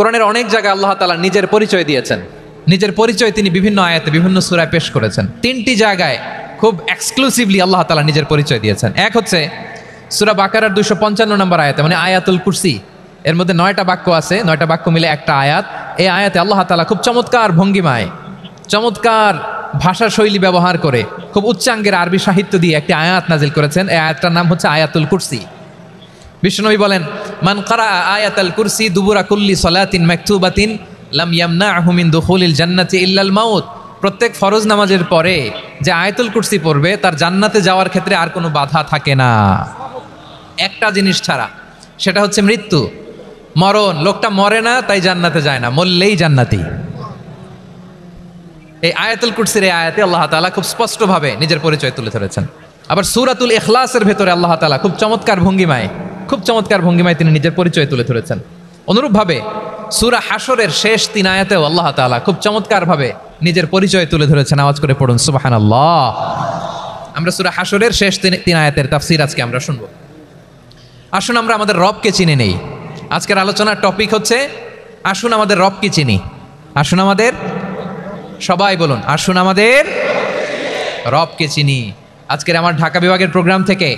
কোরআনের অনেক জায়গায় আল্লাহ তাআলা নিজের পরিচয় দিয়েছেন। নিজের পরিচয় তিনি বিভিন্ন আয়াতে বিভিন্ন সূরায় পেশ করেছেন। 3টি জায়গায় খুব এক্সক্লুসিভলি আল্লাহ তাআলা নিজের পরিচয় দিয়েছেন। এক হচ্ছে সূরা বাকারার 255 নম্বর আয়াতে, মানে আয়াতুল কুরসি। এর মধ্যে 9টা বাক্য আছে, 9টা বাক্য মিলে একটা আয়াত। এই আয়াতে আল্লাহ তাআলা খুব চমৎকার ভঙ্গিমায়, চমৎকার ভাষা শৈলী ব্যবহার করে, খুব উচ্চাঙ্গের আরবি সাহিত্য দিয়ে একটি আয়াত নাজিল করেছেন। এই আয়াতটার নাম হচ্ছে আয়াতুল কুরসি। বিশ্বনবী বলেন, মান কারা আয়াতুল কুরসি দুবুরা কুল্লি সালাতিন মাকতুবাতিন লাম ইয়ামনাহু মিন দুখুলিল জান্নাতি ইল্লাল মাউত। প্রত্যেক ফরজ নামাজের পরে যে আয়াতুল কুরসি পড়বে তার জান্নাতে যাওয়ার ক্ষেত্রে আর কোনো বাধা থাকে না, একটা জিনিস ছাড়া, সেটা হচ্ছে মৃত্যু, মরণ। লোকটা মরে না তাই জান্নাতে যায় না, মরলেই জান্নাতি। এই আয়াতুল কুরসির এই আয়াতে আল্লাহ তাআলা খুব স্পষ্টভাবে নিজের পরিচয় তুলে ধরেছেন। আবার সূরাতুল ইখলাসের ভেতরে আল্লাহ তাআলা খুব চমৎকার ভঙ্গিমায় তিনি নিজের পরিচয় তুলে ধরেছেন। অনুরূপভাবে সূরা হাশরের শেষ 3 আয়াতেও আল্লাহ তাআলা খুব চমৎকারভাবে নিজের পরিচয় তুলে ধরেছেন। আওয়াজ করে পড়ুন সুবহানাল্লাহ। আমরা সূরা হাশরের শেষ 3 আয়াতের তাফসীর আজকে আমরা শুনবো। আসুন আমরা আমাদের রবকে চিনে নেই। আজকের আলোচনার টপিক হচ্ছে আসুন আমাদের রবকে চিনি। আসুন আমাদের, সবাই বলুন, আসুন আমাদের রবকে চিনি। আজকের আমার ঢাকা বিভাগের প্রোগ্রাম থেকে,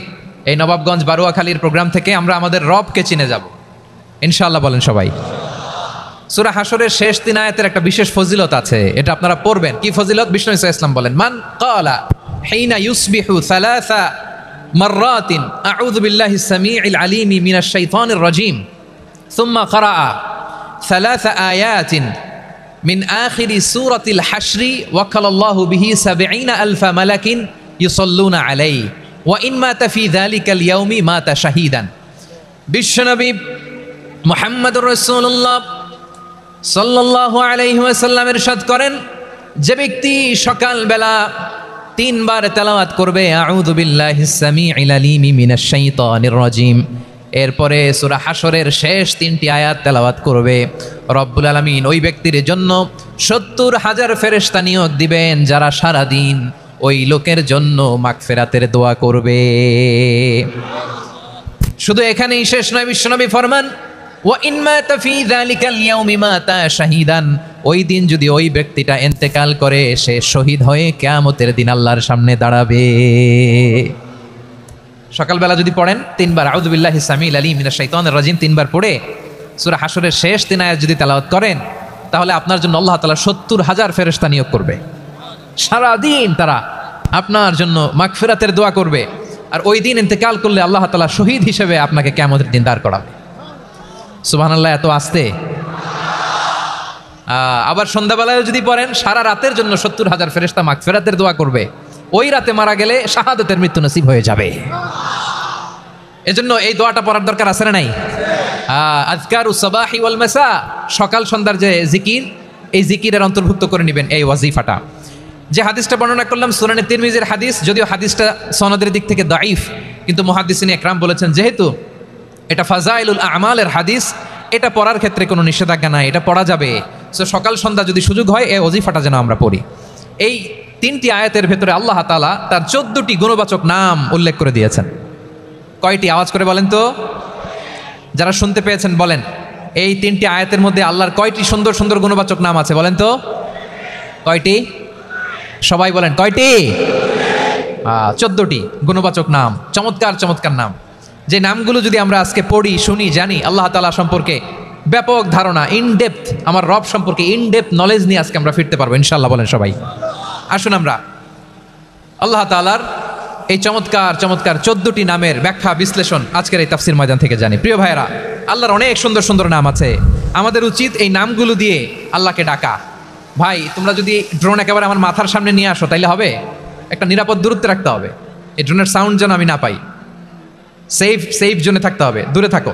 এই নবাবগঞ্জ বারুয়াখালীর প্রোগ্রাম থেকে আমরা আমাদের রবকে চিনে যাব ইনশাআল্লাহ। বলেন সবাই। সূরা হাশরের শেষ 3 আয়াতের একটা বিশেষ ফজিলত আছে, এটা আপনারা পড়বেন। কি ফজিলত? বিষ্ণু ইসা ইসলাম বলেন, মান ক্বালা হিনা ইউসবিহু সালাসা মাররাতিন আউযু বিল্লাহিস সামিউল আলিম মিনাশ শাইতানির রাজীম সুম্মা ক্বারা 3 আয়াতিন মিন আখিরি সূরাতিল হাশরি ওয়াকালাল্লাহু বিহি ৭০,০০০ মালাকিন ইউসাল্লুনা আলাইহি ওয়া ইন মাতা ফি যালিকাল ইয়াউমি মাতা শাহীদান। বিশ্বনবী মুহাম্মদুর রাসূলুল্লাহ সাল্লাল্লাহু আলাইহি ওয়াসাল্লাম ইরশাদ করেন, যে ব্যক্তি সকালবেলা 3 বার তেলাওয়াত করবে আউযু বিল্লাহিস সামিউল আলিম মিনাশ শাইতানির রাজীম, এরপরে সূরা হাশরের শেষ 3টি আয়াত তেলাওয়াত করবে, রব্বুল আলামিন ওই ব্যক্তির জন্য ৭০,০০০ ফেরেশতা নিয়োগ দিবেন যারা সারা দিন ওই লোকের জন্য মাগফিরাতের দোয়া করবে। শুধু এখানেই শেষ নয়, বিশ্বনবী ফরমান, ওয়া ইন মাতা ফি যালিকাল ইয়াউমি মাতা শাহীদান, ওই দিন যদি ওই ব্যক্তিটা ইন্তেকাল করে সে শহীদ হয়ে কিয়ামতের দিন আল্লাহর সামনে দাঁড়াবে। সকালবেলা যদি পড়েন 3 বার আউযু বিল্লাহিস সামিউল আলিম মিনাশ শাইতানির রাজীম 3 বার পড়ে সূরা হাশরের শেষ 3 আয়াত যদি তেলাওয়াত করেন, তাহলে আপনার জন্য আল্লাহ তাআলা ৭০,০০০ ফেরেশতা নিয়োগ করবে। সারা দিন তারা আপনার জন্য মাগফিরাতের দোয়া করবে। আর ওই দিন ইন্তেকাল করলে আল্লাহ তাআলা শহীদ হিসেবে আপনাকে কিয়ামতের দিন দাঁড় করাবে। সুবহানাল্লাহ। এত আস্তে। আবার সন্ধ্যাবেলায় যদি পড়েন, সারা রাতের জন্য ৭০,০০০ ফেরেশতা মাগফিরাতের দোয়া করবে। ওই রাতে মারা গেলে শাহাদাতের মৃত্যু নসিব হয়ে যাবে। এজন্য এই দোয়াটা পড়ার দরকার আছে না নাই? আযকারুস সাবাহি ওয়াল মাসা, সকাল সন্ধ্যার যে জিকির, এই জিকিরের অন্তর্ভুক্ত করে নেবেন এই ওয়াজিফাটা। যে হাদিসটা বর্ণনা করলাম সুনানে তিরমিজির হাদিস, যদিও হাদিসটা সনদের দিক থেকে দাঈফ, কিন্তু মুহাদ্দিসিন ইকরাম বলেছেন যেহেতু এটা ফাজাইলুল আমালের হাদিস, এটা পড়ার ক্ষেত্রে কোনো নিষেধাজ্ঞা নাই, এটা পড়া যাবে। সো সকাল সন্ধ্যা যদি সুযোগ হয় এই ওয়াজিফাটা যেন আমরা পড়ি। এই 3টি আয়াতের ভেতরে আল্লাহ তাআলা তার 14টি গুণবাচক নাম উল্লেখ করে দিয়েছেন। কয়টি? আওয়াজ করে বলেন তো, যারা শুনতে পেয়েছেন বলেন। এই 3টি আয়াতের মধ্যে আল্লাহর কয়টি সুন্দর সুন্দর গুণবাচক নাম আছে বলেন তো? কয়টি? সবাই বলেন কয়টি? 14টি গুণবাচক নাম, চমৎকার চমৎকার নাম। যে নামগুলো যদি আমরা আজকে পড়ি, শুনি, জানি, আল্লাহ তাআলা সম্পর্কে ব্যাপক ধারণা, ইনডেপথ, আমার রব সম্পর্কে ইনডেপথ নলেজ নিয়ে আজকে আমরা ফিরতে পারবো ইনশাআল্লাহ। বলেন সবাই। আসুন আমরা আল্লাহ তাআলার এই চমৎকার চমৎকার 14টি নামের ব্যাখ্যা বিশ্লেষণ আজকের এই তাফসীর ময়দান থেকে জানি। প্রিয় ভাইয়েরা, আল্লাহর অনেক সুন্দর সুন্দর নাম আছে। আমাদের উচিত এই নামগুলো দিয়ে আল্লাহকে ডাকা। ভাই, তোমরা যদি ড্রোন একেবারে আমার মাথার সামনে নিয়ে আসো তাইলে হবে? একটা নিরাপদ দূরত্বে রাখতে হবে, এই ড্রোনের সাউন্ড যেন আমি না পাই। সেফ জোনে থাকতে হবে, দূরে থাকো।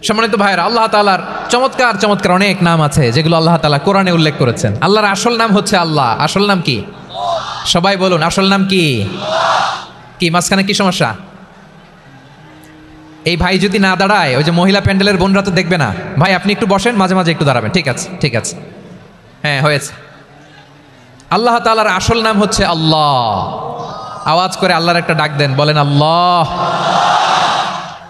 সম্মানিত ভাইয়েরা, আল্লাহ তাআলার চমৎকার চমৎকার অনেক নাম আছে যেগুলো আল্লাহ তাআলা কোরআনে উল্লেখ করেছেন। আল্লাহর আসল নাম হচ্ছে আল্লাহ। আসল নাম কি? সবাই বলুন, আসল নাম কি? কি মাঝখানে কি সমস্যা? এই ভাই যদি না দাঁড়ায়, ওই যে মহিলা প্যান্ডেলের বোনরা তো দেখবে না। ভাই আপনি একটু বসেন, মাঝে মাঝে একটু দাঁড়াবেন। ঠিক আছে, ঠিক আছে, হ্যাঁ হয়েছে। আল্লাহ তাআলার আসল নাম হচ্ছে আল্লাহ। আওয়াজ করে আল্লাহর একটা ডাক দেন, বলেন আল্লাহ।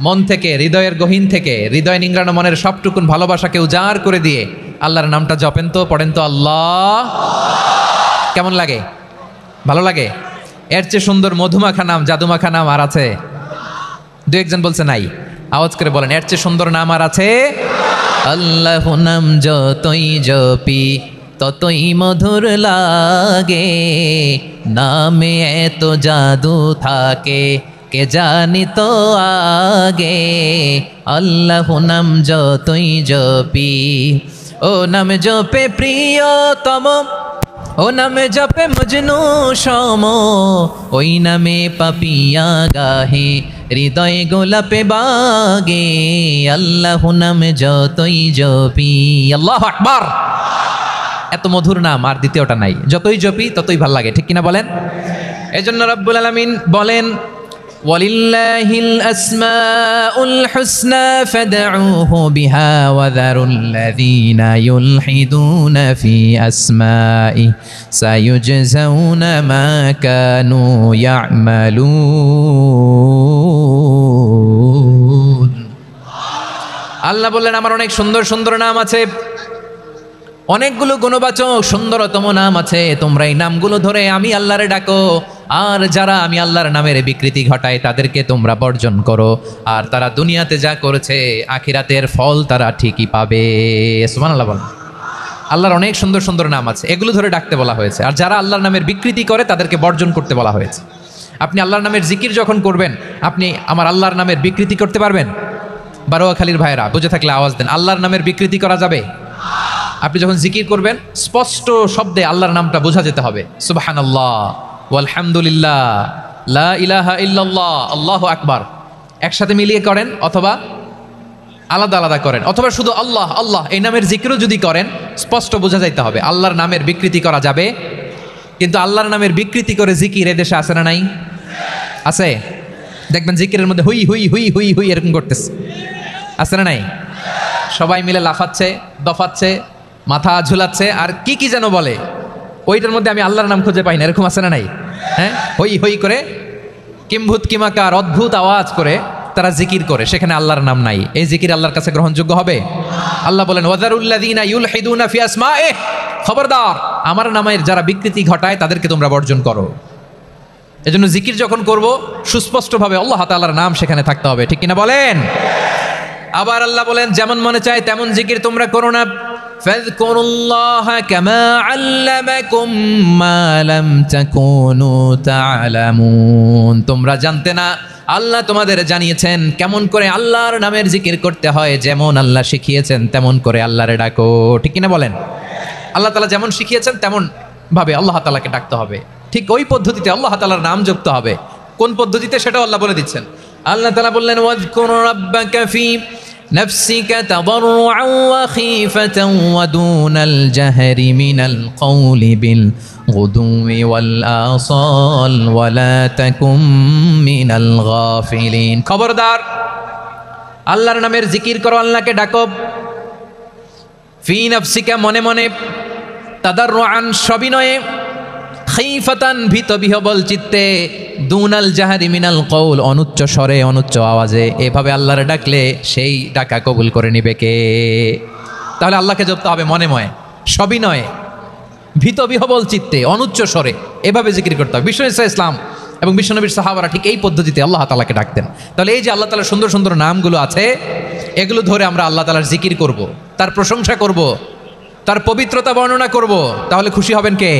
মন থেকে, হৃদয়ের গহীন থেকে, হৃদয় নিংড়ানো মনের সবটুকুন ভালোবাসাকে উজাড় করে দিয়ে আল্লাহর নামটা জপেন তো, পড়েন তো আল্লাহ। কেমন লাগে? ভালো লাগে? এর চেয়ে সুন্দর মধুমাখা নাম, জাদুমাখা নাম আর আছে? দু একজন বলছে নাই। আওয়াজ করে বলেন, এর চেয়ে সুন্দর নাম আর আছে? আল্লাহ নাম যতই জপি ততই মধুর লাগে, নামে এত জাদু থাকে কে জানি তো আগে। আল্লাহ নাম যতই জপি, ও নাম জপে প্রিয়তম, ও নামে জপে মজনু সম, ওই নামে পাপিয়া গাহে হৃদয়ে গোলাপে বাগে। আল্লাহ নাম যতই জপি, আল্লাহু আকবার। এত মধুর নাম আর দ্বিতীয়টা নাই, যতই জপি ততই ভাল লাগে, ঠিক কিনা বলেন? এজন্য রব্বুল আলামিন বলেন, ওয়ালিল্লাহিল আসমাউল হুসনা ফাদউহু বিহা ওয়া যারুল্লাযীনা ইউলহিদুনা ফি আসমাই সায়ুজজাউনা মা কানু ইয়ামালুন। আল্লাহ বললেন, আমার অনেক সুন্দর সুন্দর নাম আছে, অনেকগুলো গুণবাচক সুন্দরতম নাম আছে, তোমরা এই নামগুলো ধরে আমি আল্লাহরে ডাকো। আর যারা আমি আল্লাহর নামের বিকৃতি ঘটায় তাদেরকে তোমরা বর্জন করো, আর তারা দুনিয়াতে যা করেছে আখিরাতের ফল তারা ঠিকই পাবে। সুবহানাল্লাহ বলেন। আল্লাহর অনেক সুন্দর সুন্দর নাম আছে, এগুলো ধরে ডাকতে বলা হয়েছে। আর যারা আল্লাহর নামের বিকৃতি করে তাদেরকে বর্জন করতে বলা হয়েছে। আপনি আল্লাহর নামের জিকির যখন করবেন, আপনি আমার আল্লাহর নামের বিকৃতি করতে পারবেন? বারোয়াখালীর ভাইয়েরা বুঝে থাকলে আওয়াজ দেন, আল্লাহর নামের বিকৃতি করা যাবে? আপনি যখন জিকির করবেন স্পষ্ট শব্দে আল্লাহর নামটা বোঝা যেতে হবে। সুবহানাল্লাহ, আলহামদুলিল্লাহ, লা ইলাহা ইল্লাল্লাহ, আল্লাহু আকবার। একসাথে মিলিয়ে করেন অথবা আলাদা আলাদা করেন, অথবা শুধু আল্লাহ আল্লাহ এই নামের জিকিরও যদি করেন স্পষ্ট বোঝা যাইতে হবে। আল্লাহর নামের বিকৃতি করা যাবে, কিন্তু আল্লাহর নামের বিকৃতি করে জিকির এদেশে আছে না নাই? আছে। দেখবেন জিকিরের মধ্যে হুই হুই হুই হুই হুই এরকম করতেছে, আছে না নাই? সবাই মিলে লাফাচ্ছে, দফাচ্ছে, মাথা ঝুলাচ্ছে, আর কি কি যেন বলে, ওইটার মধ্যে আমি আল্লাহর নাম খুঁজে পাই না, এরকম আছে না নাই? হ্যাঁ, হই হই করে কিম্ভূত কিমাকার অদ্ভুত আওয়াজ করে তারা জিকির করে, সেখানে আল্লাহর নাম নাই। এই জিকির আল্লাহর কাছে গ্রহণযোগ্য হবে? আল্লাহ বলেন, ওয়াযারুল্লাযীনা ইউলহিদুনা ফি আসমাইহি, খবরদার আমার নামের যারা বিকৃতি ঘটায় তাদেরকে তোমরা বর্জন করো। এজন্য জিকির যখন করব সুস্পষ্টভাবে আল্লাহ তাআলার নাম সেখানে থাকতে হবে, ঠিক কিনা বলেন? আবার আল্লাহ বলেন, যেমন মনে চায় তেমন জিকির তোমরা করো না। ফাযকুরুল্লাহা কামা আল্লামাকুম মা লাম তাকুনু তা'লামুন। তোমরা জানতে না, আল্লাহ তোমাদের জানিয়েছেন কেমন করে আল্লাহর নামের জিকির করতে হয়, যেমন আল্লাহ শিখিয়েছেন তেমন করে আল্লাহরে ডাকো, ঠিক কিনা বলেন? আল্লাহ তাআলা যেমন শিখিয়েছেন তেমন ভাবে আল্লাহ তাআলাকে ডাকতে হবে, ঠিক ওই পদ্ধতিতে আল্লাহ তাআলার নাম জপতে হবে। কোন পদ্ধতিতে সেটাও আল্লাহ বলে দিচ্ছেন। আল্লাহ তাআলা বললেন, ওয়াযকুর রাব্বাকা ফি নাফসিকা তাদাররুআন ওয়া খীফাতান ওয়া দুনাল জাহরি মিনাল কওলি বিল গুদুই ওয়াল আসাল ওয়া লা তাকুম মিনাল গাফিলিন। খবরদার আল্লাহর নামের জিকির করো, আল্লাহকে ডাকো। ফি নাফসিকা মনে মনে, তাদাররুআন সবিনয়ে, খীফাতান ভীত বিহবল চিত্তে, দুনাল জাহারি মিনাল কওল অনুচ্চ স্বরে অনুচ্চ আওয়াজে। এভাবে আল্লাহর ডাকলে সেই ডাকা কবুল করে নিবে কে? তাহলে আল্লাহকে জপতে হবে মনে মনে, সবিনয়ে, ভীত বিহবল চিত্তে, অনুচ্চ স্বরে, এভাবে জিকির করতে হবে। বিশ্বনবী ইসলাম এবং বিশ্বনবীর সাহাবারা ঠিক এই পদ্ধতিতে আল্লাহ তাআলাকে ডাকতেন। তাহলে এই যে আল্লাহ তাআলার সুন্দর সুন্দর নামগুলো আছে, এগুলো ধরে আমরা আল্লাহ তাআলার জিকির করব, তার প্রশংসা করব, তার পবিত্রতা বর্ণনা করব, তাহলে খুশি হবেন কে?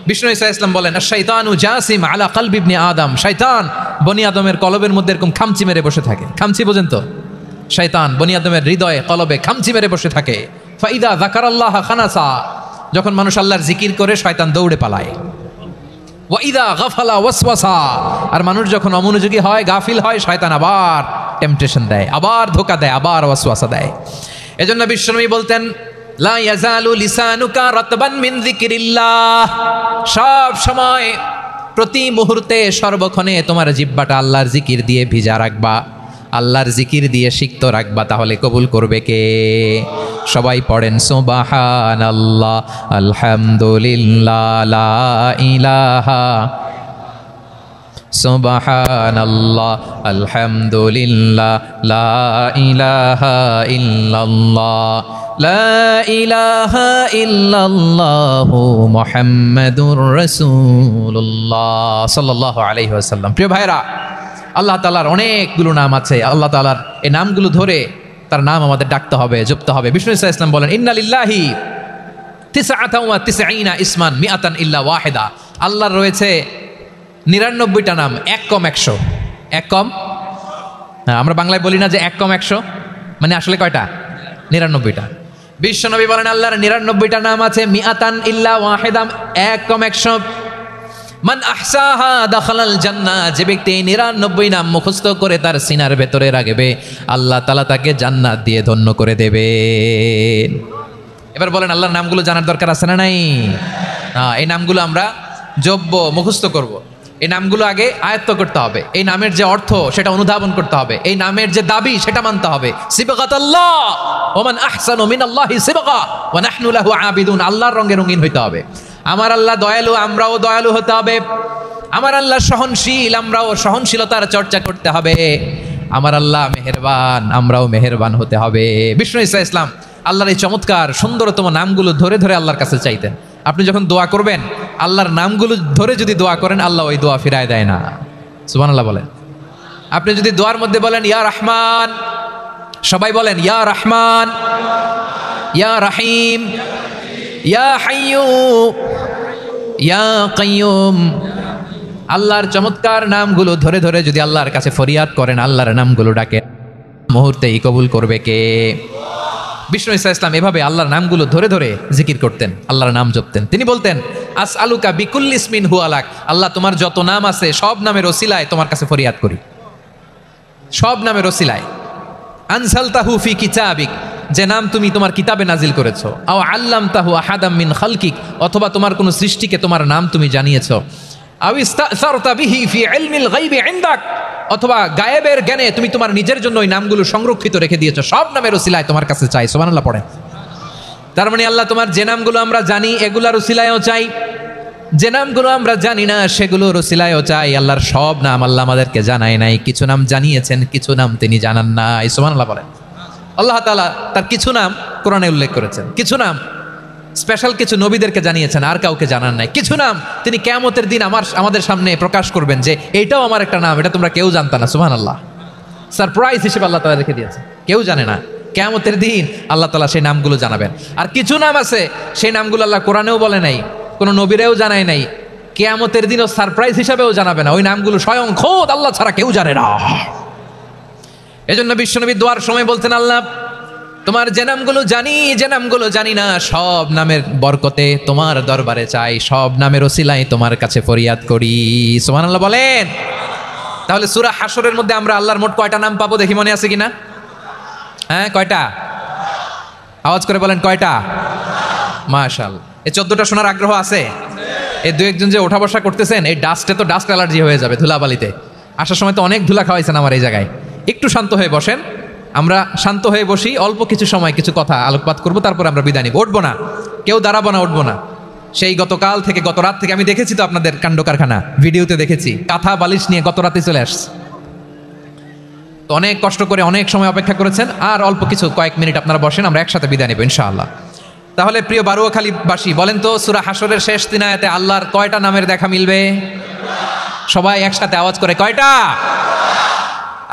বিষ্ণু ঈসা ইসলাম বলেন, শাইতানু জাসিম আলা কলবি ইবনে আদম। শয়তান বনি আদমের কলবের মধ্যে এরকম খামচি মেরে বসে থাকে। খামচি বোঝেন তো? শয়তান বনি আদমের হৃদয়ে কলবে খামচি মেরে বসে থাকে। ফাইদা যাকারাল্লাহ খানাসা, যখন মানুষ আল্লাহর জিকির করে শয়তান দৌড়ে পালায়। ওয়াইদা গাফালা ওয়াসওয়াসা, আর মানুষ যখন অমনোযোগী হয়, গাফিল হয়, শয়তান আবার টেম্পটেশন দেয়, আবার ধোঁকা দেয়, আবার ওয়াসওয়াসা দেয়। এজন্য বিশ্বনবী বলতেন, লা ইয়াজালু লিসানুকা রাতবান মিন যিকরিল্লাহ, সব সময় প্রতি মুহূর্তে সর্বক্ষণে তোমার জিহ্বাটা আল্লাহর জিকির দিয়ে ভিজা রাখবা, আল্লাহর জিকির দিয়ে সিক্ত রাখবা, তাহলে কবুল করবে কে? সবাই পড়েন সুবহানাল্লাহ, আলহামদুলিল্লাহ, লা ইলাহা সুবহানাল্লাহ, আলহামদুলিল্লাহ, লা ইলাহা ইল্লাল্লাহ, লা ইলাহা ইল্লাল্লাহু মুহাম্মাদুর রাসূলুল্লাহ সাল্লাল্লাহু আলাইহি ওয়াসাল্লাম। প্রিয় ভাইরা, আল্লাহ তাআলার অনেকগুলো নাম আছে। আল্লাহ তাআলার এই নামগুলো ধরে তার নাম আমাদের ডাকতে হবে, জপতে হবে। বিষ্ণু ইসা ইসলাম বলেন, ইন্না লিল্লাহি তিসআতান ওয়া তিসঈনা ইসমান মিআতান ইল্লা ওয়াহিদা। আল্লাহর রয়েছে 99টা নাম, এক কম 100। এক কম, আমরা বাংলায় বলি না যে এক কম 100, মানে আসলে কয়টা? 99টা। বিশ্বনবী বলেন আল্লাহর 99টা নাম আছে, মিআতান ইল্লা ওয়াহিদা, এক কম 100। মান আহসাহা দাখালাল জান্নাহ, যে ব্যক্তি 99 নাম মুখস্থ করে তার সিনার ভেতরে রাখবে, আল্লাহ তাআলা তাকে জান্নাত দিয়ে ধন্য করে দেবেন। এবার বলেন, আল্লাহর নামগুলো জানার দরকার আছে না নাই? এই নামগুলো আমরা জপব, মুখস্থ করব। এই নামগুলো আগে আয়ত্ত করতে হবে। এই নামের যে অর্থ সেটা অনুধাবন করতে হবে। এই নামের যে দাবি সেটা মানতে হবে। সিবগাতাল্লাহ ওয়া মান আহসানু মিনাল্লাহি সিবগা ওয়া নাহনু লাহু আবিদুন। আল্লাহর রঙে রঙিন হইতে হবে। আমার আল্লাহ দয়ালু, আমরাও দয়ালু হতে হবে। আমার আল্লাহ সহনশীল, আমরাও সহনশীলতার চর্চা করতে হবে। আমার আল্লাহ মেহেরবান, আমরাও মেহেরবান হতে হবে। বিষ্ণু ঈসা ইসলাম আল্লাহর এই চমৎকার সুন্দরতম নামগুলো ধরে ধরে আল্লাহর কাছে চাইতেন। আপনি যখন দোয়া করবেন, আল্লাহর নামগুলো ধরে যদি দোয়া করেন, আল্লাহ ওই দোয়া ফিরায় দেয় না। সুবহানাল্লাহ বলেন। আপনি যদি দোয়ার মধ্যে বলেন ইয়া রহমান, সবাই বলেন ইয়া রহমান, ইয়া রাহিম, ইয়া হাইয়ু, ইয়া কাইয়ুম, আল্লাহর চমৎকার নামগুলো ধরে ধরে যদি আল্লাহর কাছে ফরিয়াদ করেন, আল্লাহর নামগুলো ডাকে, মুহূর্তেই কবুল করবে কে? বিষ্ণু ঈসা ইসলাম এভাবে আল্লাহর নামগুলো ধরে ধরে জিকির করতেন, আল্লাহর নাম জপতেন। তিনি বলতেন, আসআলুকা বিকুল্লি ইসমিন হুয়া লাক, আল্লাহ তোমার যত নাম আছে সব নামের ওসিলায় তোমার কাছে ফরিয়াদ করি, সব নামের ওসিলায়। আনজালতাহু ফি কিতাবিক, যে নাম তুমি তোমার কিতাবে নাজিল করেছো। আও আল্লামতাহু আহাদাম মিন খালকিক, অথবা তোমার কোনো সৃষ্টিকে তোমার নাম তুমি জানিয়েছো। আও ইস্তাসারতা বিহি ফি ইলমিল গায়বি ইনদাক, অথবা গায়েবের জ্ঞানে তুমি তোমার নিজের জন্য ওই নামগুলো সংরক্ষিত রেখে দিয়েছো। সব নামের ওসিলায় তোমার কাছে চাই। সুবহানাল্লাহ পড়েন। তার মানে আল্লাহ তোমার যে নামগুলো আমরা জানি এগুলার ওসিলায়ও চাই, যে নামগুলো আমরা জানি না সেগুলোর ওসিলায়ও চাই। আল্লাহর সব নাম আল্লাহ আমাদেরকে জানায় নাই, কিছু নাম জানিয়েছেন, কিছু নাম তিনি জানান নাই। সুবহানাল্লাহ বলেন। আল্লাহ তাআলা তার কিছু নাম কোরআনে উল্লেখ করেছেন, কিছু নাম স্পেশাল কিছু নবীদেরকে জানিয়েছেন, আর কাউকে জানান নাই। কিছু নাম তিনি কিয়ামতের দিন আমাদের সামনে প্রকাশ করবেন যে এইটাও আমার একটা নাম, এটা তোমরা কেউ জানতা না। সুবহানাল্লাহ, সারপ্রাইজ হিসেবে আল্লাহ তাআলা রেখে দিয়েছে, কেউ জানে না। কিয়ামতের দিন আল্লাহ তাআলা সেই নামগুলো জানাবেন। আর কিছু নাম আছে সেই নামগুলো আল্লাহ কোরআনেও বলে নাই, কোনো নবীরেও জানায় নাই, কিয়ামতের দিনও সারপ্রাইজ হিসাবেও জানাবে না। ওই নামগুলো স্বয়ং খোদ আল্লাহ ছাড়া কেউ জানে না। এজন্য বিশ্বনবী দোয়ার সময় বলতেন, আল্লাহ তোমার যে নামগুলো জানি, যে নামগুলো জানি না, সব নামের বরকতে তোমার দরবারে চাই, সব নামের ওসিলায় তোমার কাছে ফরিয়াদ করি। সুবহানাল্লাহ বলেন। তাহলে সূরা হাশরের মধ্যে আমরা আল্লাহর মোট কয়টা নাম পাবো দেখি, মনে আছে কিনা? হ্যাঁ, কয়টা? আওয়াজ করে বলেন, কয়টা? মাশাআল্লাহ। এই 14টা শোনার আগ্রহ আছে? এই দু একজন যে ওঠা বসা করতেছেন, এই ডাস্টে তো ডাস্ট অ্যালার্জি হয়ে যাবে, ধুলাবালিতে আসার সময় তো অনেক ধুলা খাওয়াইছেন আমার এই জায়গায়। একটু শান্ত হয়ে বসেন, আমরা শান্ত হয়ে বসি, অল্প কিছু সময় কিছু কথা আলোকপাত করবো, তারপর আমরা বিদায় নিব। উঠবো না, কেউ দাঁড়াবো না, উঠবো না। সেই গতকাল থেকে, গত রাত থেকে আমি দেখেছি তো আপনাদের কাণ্ড কারখানা, ভিডিওতে দেখেছি, কাঁথা বালিশ নিয়ে গত রাতে চলে আসছে। তো অনেক কষ্ট করে অনেক সময় অপেক্ষা করেছেন, আর অল্প কিছু কয়েক মিনিট আপনারা বসেন, আমরা একসাথে বিদায় নেব ইনশাআল্লাহ। তাহলে প্রিয় বারুয়াখালীবাসী বলেন তো, সূরা হাশরের শেষ 3 আয়াতে আল্লাহর কয়টা নামের দেখা মিলবে? সবাই একসাথে আওয়াজ করে, কয়টা?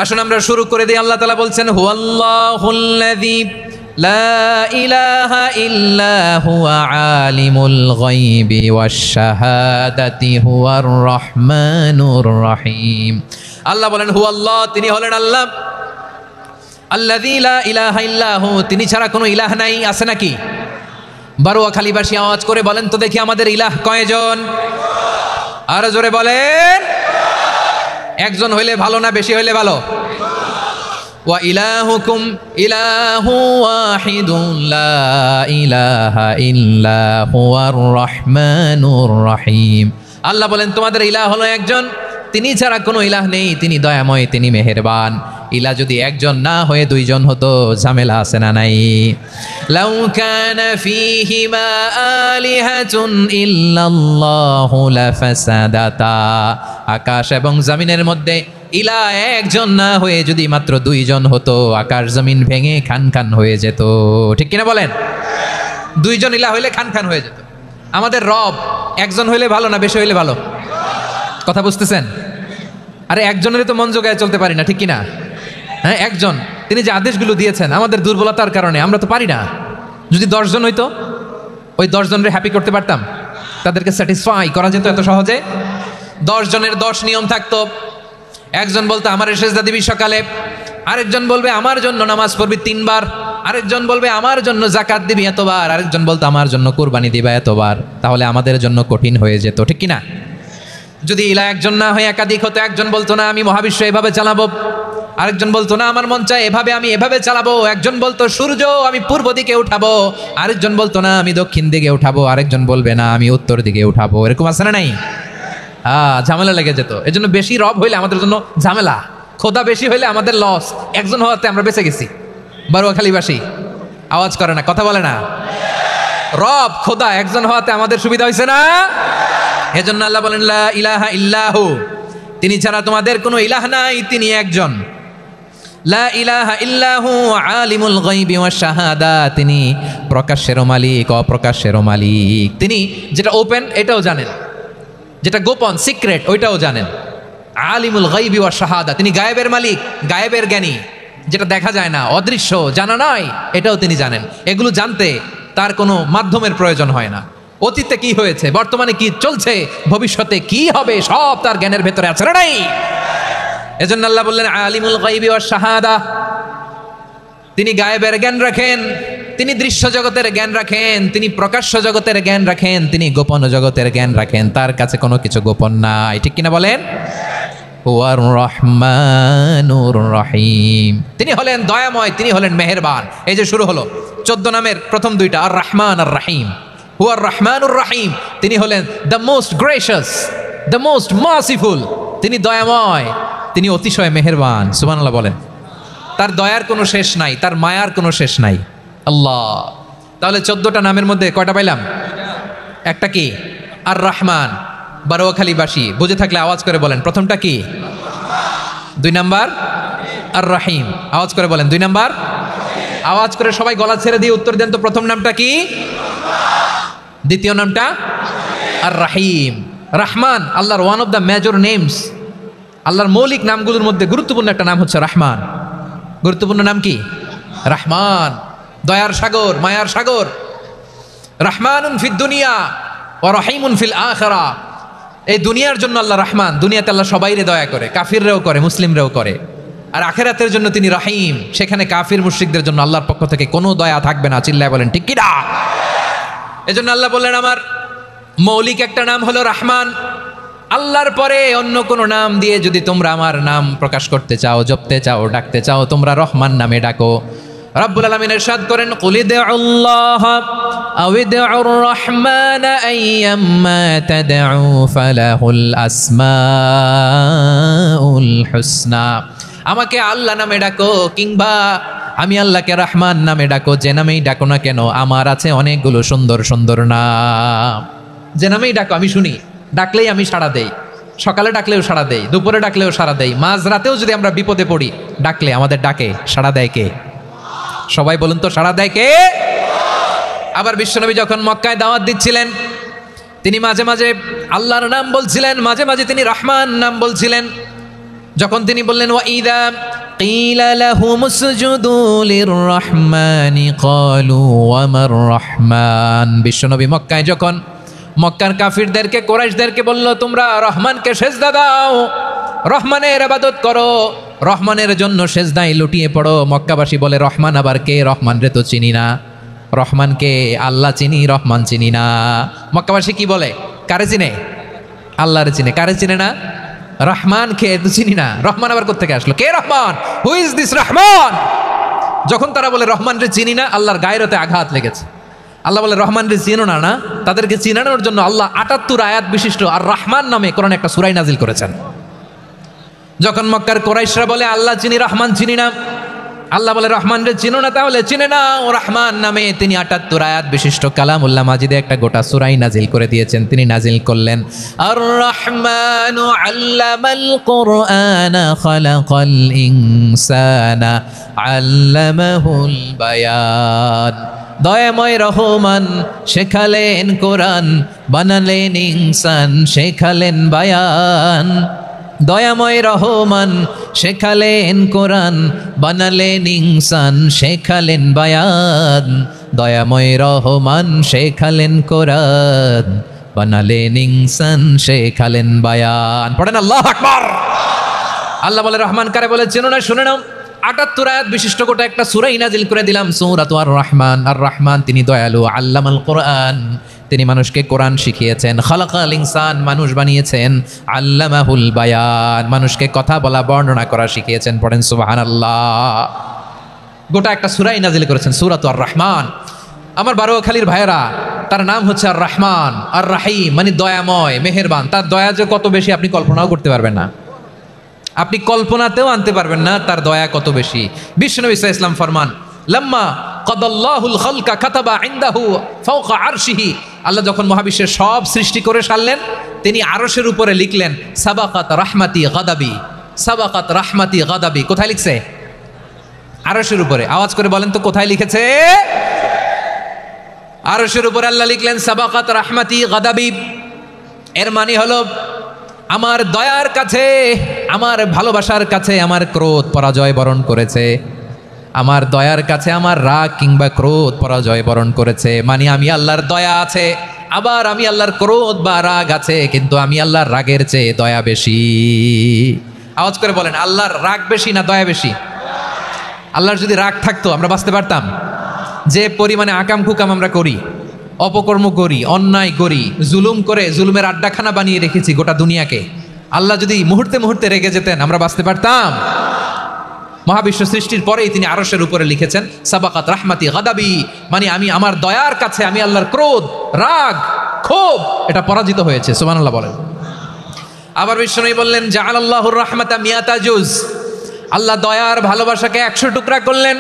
আসুন আমরা শুরু করে দিই। আল্লাহ তাআলা বলছেন, হুয়াল্লাহুল্লাযী লা ইলাহা ইল্লা হুয়া আলিমুল গায়বি ওয়াশ শাহাদাতি হুয়ার রহমানুর রহিম। আল্লাহ বলেন হুয়াল্লাহ, তিনি হলেন আল্লাহ। আল্লাযী লা ইলাহা ইল্লা হু, তিনি ছাড়া কোনো ইলাহ নাই। আছে নাকি? বারুয়াখালীবাসী আওয়াজ করে বলেন তো দেখি, আমাদের ইলাহ কয়জন? আরো জোরে বলেন। একজন হইলে ভালো না বেশি হইলে ভালো? ওয়া ইলাহুকুম ইলাহু ওয়াহিদুন লা ইলাহা ইল্লা হুয়ার রহমানুর রহিম। আল্লাহ বলেন তোমাদের ইলাহ হলো একজন, তিনি ছাড়া কোনো ইলাহ নেই, তিনি দয়াময়, তিনি মেহেরবান। ইলা যদি একজন না হয়ে দুইজন হতো, ঝামেলা আছে না নাই? লাউ কানা ফীহিমা আলিহাতুন ইল্লাল্লাহু লাফাসাদাতা, আকাশ এবং জমিনের মধ্যে ইলা একজন না হয়ে যদি মাত্র দুইজন হতো, আকাশ জমিন ভেঙে খান খান হয়ে যেত। ঠিক কিনা বলেন? দুইজন ইলা হইলে খান খান হয়ে যেত। আমাদের রব একজন হইলে ভালো না বেশি হইলে ভালো? কথা বুঝতেছেন? আরে একজনেরই তো মন জোগায় চলতে পারি না, ঠিক কিনা? হ্যাঁ, একজন, তিনি যে আদেশগুলো দিয়েছেন আমাদের দুর্বলতার কারণে আমরা তো পারি না। যদি 10 জন হইতো, ওই 10 জনের হ্যাপি করতে পারতাম, তাদেরকে স্যাটিসফাই করা যেত এত সহজে। 10 জনের 10 নিয়ম থাকতো। একজন বলতো আমার সেজদা দিবি সকালে, আরেকজন বলবে আমার জন্য নামাজ পড়বি 3 বার, আরেকজন বলবে আমার জন্য যাকাত দিবি এতবার, আরেকজন বলতো আমার জন্য কুরবানি দিবা এতবার। তাহলে আমাদের জন্য কঠিন হয়ে যেত, ঠিক কিনা? যদি ইলা একজন না হয়ে একাধিক হতো, একজন বলতো না আমি মহাবিশ্ব এভাবে চালাবো, আরেকজন বলতো না আমার মন চায় এভাবে আমি এভাবে চালাবো, একজন বলতো সূর্য আমি পূর্ব দিকে উঠাবো, আরেকজন বলতো না আমি দক্ষিণ দিকে উঠাবো, আরেকজন বলবে না আমি উত্তর দিকে উঠাবো। এরকম আছে না নাই? ঝামেলা লেগে যেত। এজন্য বেশি রব হইলে আমাদের জন্য ঝামেলা, খোদা বেশি হইলে আমাদের লস। একজন হওয়াতে আমরা বেঁচে গেছি। বারুয়াখালীবাসী আওয়াজ করে না, কথা বলে না। রব খোদা একজন হওয়াতে আমাদের সুবিধা হয়েছে না? এজন্য আল্লাহ বলেন লা ইলাহা ইল্লাহু, তিনি ছাড়া তোমাদের কোনো ইলাহ নাই, তিনি একজন। লা ইলাহা ইল্লাহু আলিমুল গায়বি ওয়াশ শাহাদা, তিনি প্রকাশ্যেরও মালিক অপ্রকাশ্যেরও মালিক। তিনি যেটা ওপেন এটাও জানেন, যেটা গোপন সিক্রেট ওইটাও জানেন। আলিমুল গায়বি ওয়াশ শাহাদা, তিনি গায়েবের মালিক, গায়েবের জ্ঞানী, যেটা দেখা যায় না, অদৃশ্য, জানা নাই, এটাও তিনি জানেন। এগুলো জানতে তার কোনো মাধ্যমের প্রয়োজন হয় না। অতীতে কি হয়েছে, বর্তমানে কি চলছে, ভবিষ্যতে কি হবে, সব তার জ্ঞানের ভেতরে আছে না নাই? এজন্য আল্লাহ বললেন আলিমুল গায়বি ওয়াশ শাহাদা, তিনি গায়েবের জ্ঞান রাখেন, তিনি দৃশ্য জগতের জ্ঞান রাখেন, তিনি প্রকাশ্য জগতের জ্ঞান রাখেন, তিনি গোপন জগতের জ্ঞান রাখেন। তার কাছে কোনো কিছু গোপন নাই, ঠিক কিনা বলেন? হুয়ার রহমানুর রহিম, তিনি হলেন দয়াময়, তিনি হলেন মেহেরবান। এই যে শুরু হলো 14 নামের প্রথম দুইটা, আর রহমান আর রহিম। হুয়ার রহমানুর রহিম, তিনি হলেন the most gracious, the most merciful, তিনি দয়াময়, তিনি অতিশয় মেহেরবান। সুবহানাল্লাহ বলেন। তার দয়ার কোনো শেষ নাই, তার মায়ার কোনো শেষ নাই। আল্লাহ, তাহলে 14টা নামের মধ্যে কয়টা পাইলাম? একটা কি? আর রহমান। বারোয়াখালীবাসী বুঝে থাকলে আওয়াজ করে বলেন প্রথমটা কি? 2 নাম্বার আর রহিম। আওয়াজ করে বলেন 2 নাম্বার। আওয়াজ করে সবাই গলা ছেড়ে দিয়ে উত্তর দেন তো, প্রথম নামটা কি? দ্বিতীয় নামটা? আর রহিম। রহমান আল্লাহর one of the major names, আল্লাহর মৌলিক নামগুলোর মধ্যে গুরুত্বপূর্ণ একটা নাম হচ্ছে রহমান। গুরুত্বপূর্ণ নাম কি? রহমান, দয়ার সাগর, মায়ার সাগর। রহমানুন ফিদ দুনিয়া ওয়া রহিমুন ফিল আখিরা। এই দুনিয়ার জন্য আল্লাহ রহমান, দুনিয়াতে আল্লাহ সবাইরে দয়া করে, কাফিররাও করে, মুসলিমরাও করে। আর আখিরাতের জন্য তিনি রহিম, সেখানে কাফির মুশরিকদের জন্য আল্লাহর পক্ষ থেকে কোনো দয়া থাকবে না। চিল্লায় বলেন ঠিক কি না? এজন্য আল্লাহ বললেন আমার মৌলিক একটা নাম হলো রহমান। আল্লাহর পরে অন্য কোনো নাম দিয়ে যদি তোমরা আমার নাম প্রকাশ করতে চাও, জপতে চাও, ডাকতে চাও, তোমরা রহমান নামে ডাকো। রব্বুল আলামিন ইরশাদ করেন কুলিদুল্লাহ আও ইদউর রহমান আইয়াম্মা তাদউ ফালাহুল আসমাউল হুসনা। আমাকে আল্লাহ নামে ডাকো, কিংবা আমি আল্লাহকে রহমান নামে ডাকো, যে নামেই ডাকো না কেন আমার আছে অনেকগুলো সুন্দর সুন্দর নাম। যে নামেই ডাকো আমি শুনি, ডাকলেই আমি সাড়া দেই। সকালে ডাকলেও সাড়া দেই, দুপুরে ডাকলেও সাড়া দেই, মাঝ রাতেও যদি আমরা বিপদে পড়ি ডাকলে আমাদের ডাকে সাড়া দেয় কে? সবাই বলুন তো, সাড়া দেয় কে? আবার বিশ্বনবী যখন মক্কায় দাওয়াত দিচ্ছিলেন, তিনি মাঝে মাঝে আল্লাহর নাম বলছিলেন, মাঝে মাঝে তিনি রহমান নাম বলছিলেন। যখন তিনি বললেন ওয়াইদা কিলা লাহুমুসজুদু লিররহমানি ক্বালু ওয়ামার রহমান, বিশ্বনবী মক্কায় যখন মক্কার কাফিরদেরকে, কুরাইশদেরকে বলল তোমরা রহমানকে সেজদা দাও, রহমানের ইবাদত করো, রহমানের জন্য সেজদায় লুটিয়ে পড়ো। মক্কাবাসী বলে রহমান আবার কে? রহমান রে তো চিনি না। রহমানকে আল্লাহ চিনি, রহমান চিনি না। মক্কাবাসী কি বলে? কারে চিনে? আল্লাহরে চিনে। কারে চিনে না? রহমান কে তো চিনি না। রহমান আবার কোত্থেকে আসলো? কে Rahman? Who is this Rahman? যখন তারা বলে রহমান রে চিনি না, আল্লাহর গায়রতে আঘাত লেগেছে। আল্লাহ বলে রহমান রে চিনো না? না, তাদেরকে চিনানোর জন্য আল্লাহ 78 আয়াত বিশিষ্ট আর রহমান নামে কোরআনে একটা সূরা নাজিল করেছেন। যখন মক্কার কোরাইশরা বলে আল্লাহ চিনি রহমান চিনি না, আল্লাহ বলে রহমান রে চিনো না, তাহলে চিনে না ও রহমান নামে তিনি ৭৮ আয়াত বিশিষ্ট কালামুল্লাহ মাজিদে একটা গোটা সূরাই নাজিল করে দিয়েছেন। তিনি নাজিল করলেন আর রহমানু আল্লামাল কুরআনা খালাকাল ইনসানা আল্লামাহুল বায়ান। দয়াময় রহমান শেখালেন কোরআন, বানালেন ইনসান, শেখালেন বায়ান। দয়াময় রহমান শেখালেন কোরআন, বানালেন ইনসান, শেখালেন বায়ান। দয়াময় রহমান শেখালেন কোরআন, বানালেন ইনসান, শেখালেন বায়ান। পড়েন আল্লাহু আকবার। আল্লাহ বলে রহমান কারে বলে চেনো না, শুনে নাও। ৭৮ আয়াত বিশিষ্ট গোটা একটা সূরাই নাজিল করে দিলাম, সূরাতু আর রহমান। আর রহমান তিনি দয়ালু, আল্লামাল কোরআন তিনি মানুষকে কোরআন শিখিয়েছেন, খালাকাল ইনসান মানুষ বানিয়েছেন, আল্লামাহুল বায়ান মানুষকে কথা বলা বর্ণনা করা শিখিয়েছেন। পড়েন সুবহানাল্লাহ। গোটা একটা সূরাই নাজিল করেছেন, সূরাতু আর রহমান। আমার বারোয়াখালীর ভাইয়েরা, তার নাম হচ্ছে আর রহমান আর রাহিম, মানে দয়াময় মেহেরবান। তার দয়া যে কত বেশি আপনি কল্পনাও করতে পারবেন না, আপনি কল্পনাতেও আনতে পারবেন না তার দয়া কত বেশি। বিশ্বনবী সাল্লাল্লাহু আলাইহি ওয়াসাল্লাম ফরমান লাম্মা কাদাল্লাহুল খালকা কাতাবা ইনদাহু ফাওকা আরশিহি। আল্লাহ যখন মহাবিশ্বের সব সৃষ্টি করে সারলেন, তিনি আরশের উপরে লিখলেন সাবাকাত রাহমাতি গাদাবি, সাবাকাত রাহমাতি গাদাবি। কোথায় লিখছে? আরশের উপরে। আওয়াজ করে বলেন তো কোথায় লিখেছে? আরশের উপরে আল্লাহ লিখলেন সাবাকাত রাহমাতি গাদাবি। এর মানে হলো আমার দয়ার কাছে, আমার ভালোবাসার কাছে আমার ক্রোধ পরাজয় বরণ করেছে। আমার দয়ার কাছে আমার রাগ কিংবা ক্রোধ পরাজয় বরণ করেছে। মানে আমি আল্লাহর দয়া আছে, আবার আমি আল্লাহর ক্রোধ বা রাগ আছে, কিন্তু আমি আল্লাহর রাগের চেয়ে দয়া বেশি। আওয়াজ করে বলেন আল্লাহর রাগ বেশি না দয়া বেশি? আল্লাহর যদি রাগ থাকতো আমরা বাঁচতে পারতাম? যে পরিমাণে আকাম কুকাম আমরা করি, অপকর্ম করি, অন্যায় করি, জুলুম করে জুলুমের আড্ডাখানা বানিয়ে রেখেছি গোটা দুনিয়াকে, আল্লাহ যদি মুহূর্তে মুহূর্তে রেগে যেতেন আমরা বাঁচতে পারতাম? মহাবিশ্ব সৃষ্টির পরেই তিনি আরশের উপরে লিখেছেন সাবাকাত রাহমাতি গাদাবি, মানে আমি আমার দয়ার কাছে আমি আল্লাহর ক্রোধ, রাগ, ক্ষোভ এটা পরাজিত হয়েছে। সুবহানাল্লাহ বলেন। আবার বিষ্ণু বললেন জাআলাল্লাহুর রাহমাতা মিয়াতা জুজ। আল্লাহ দয়ার ভালোবাসাকে 100 টুকরা করলেন,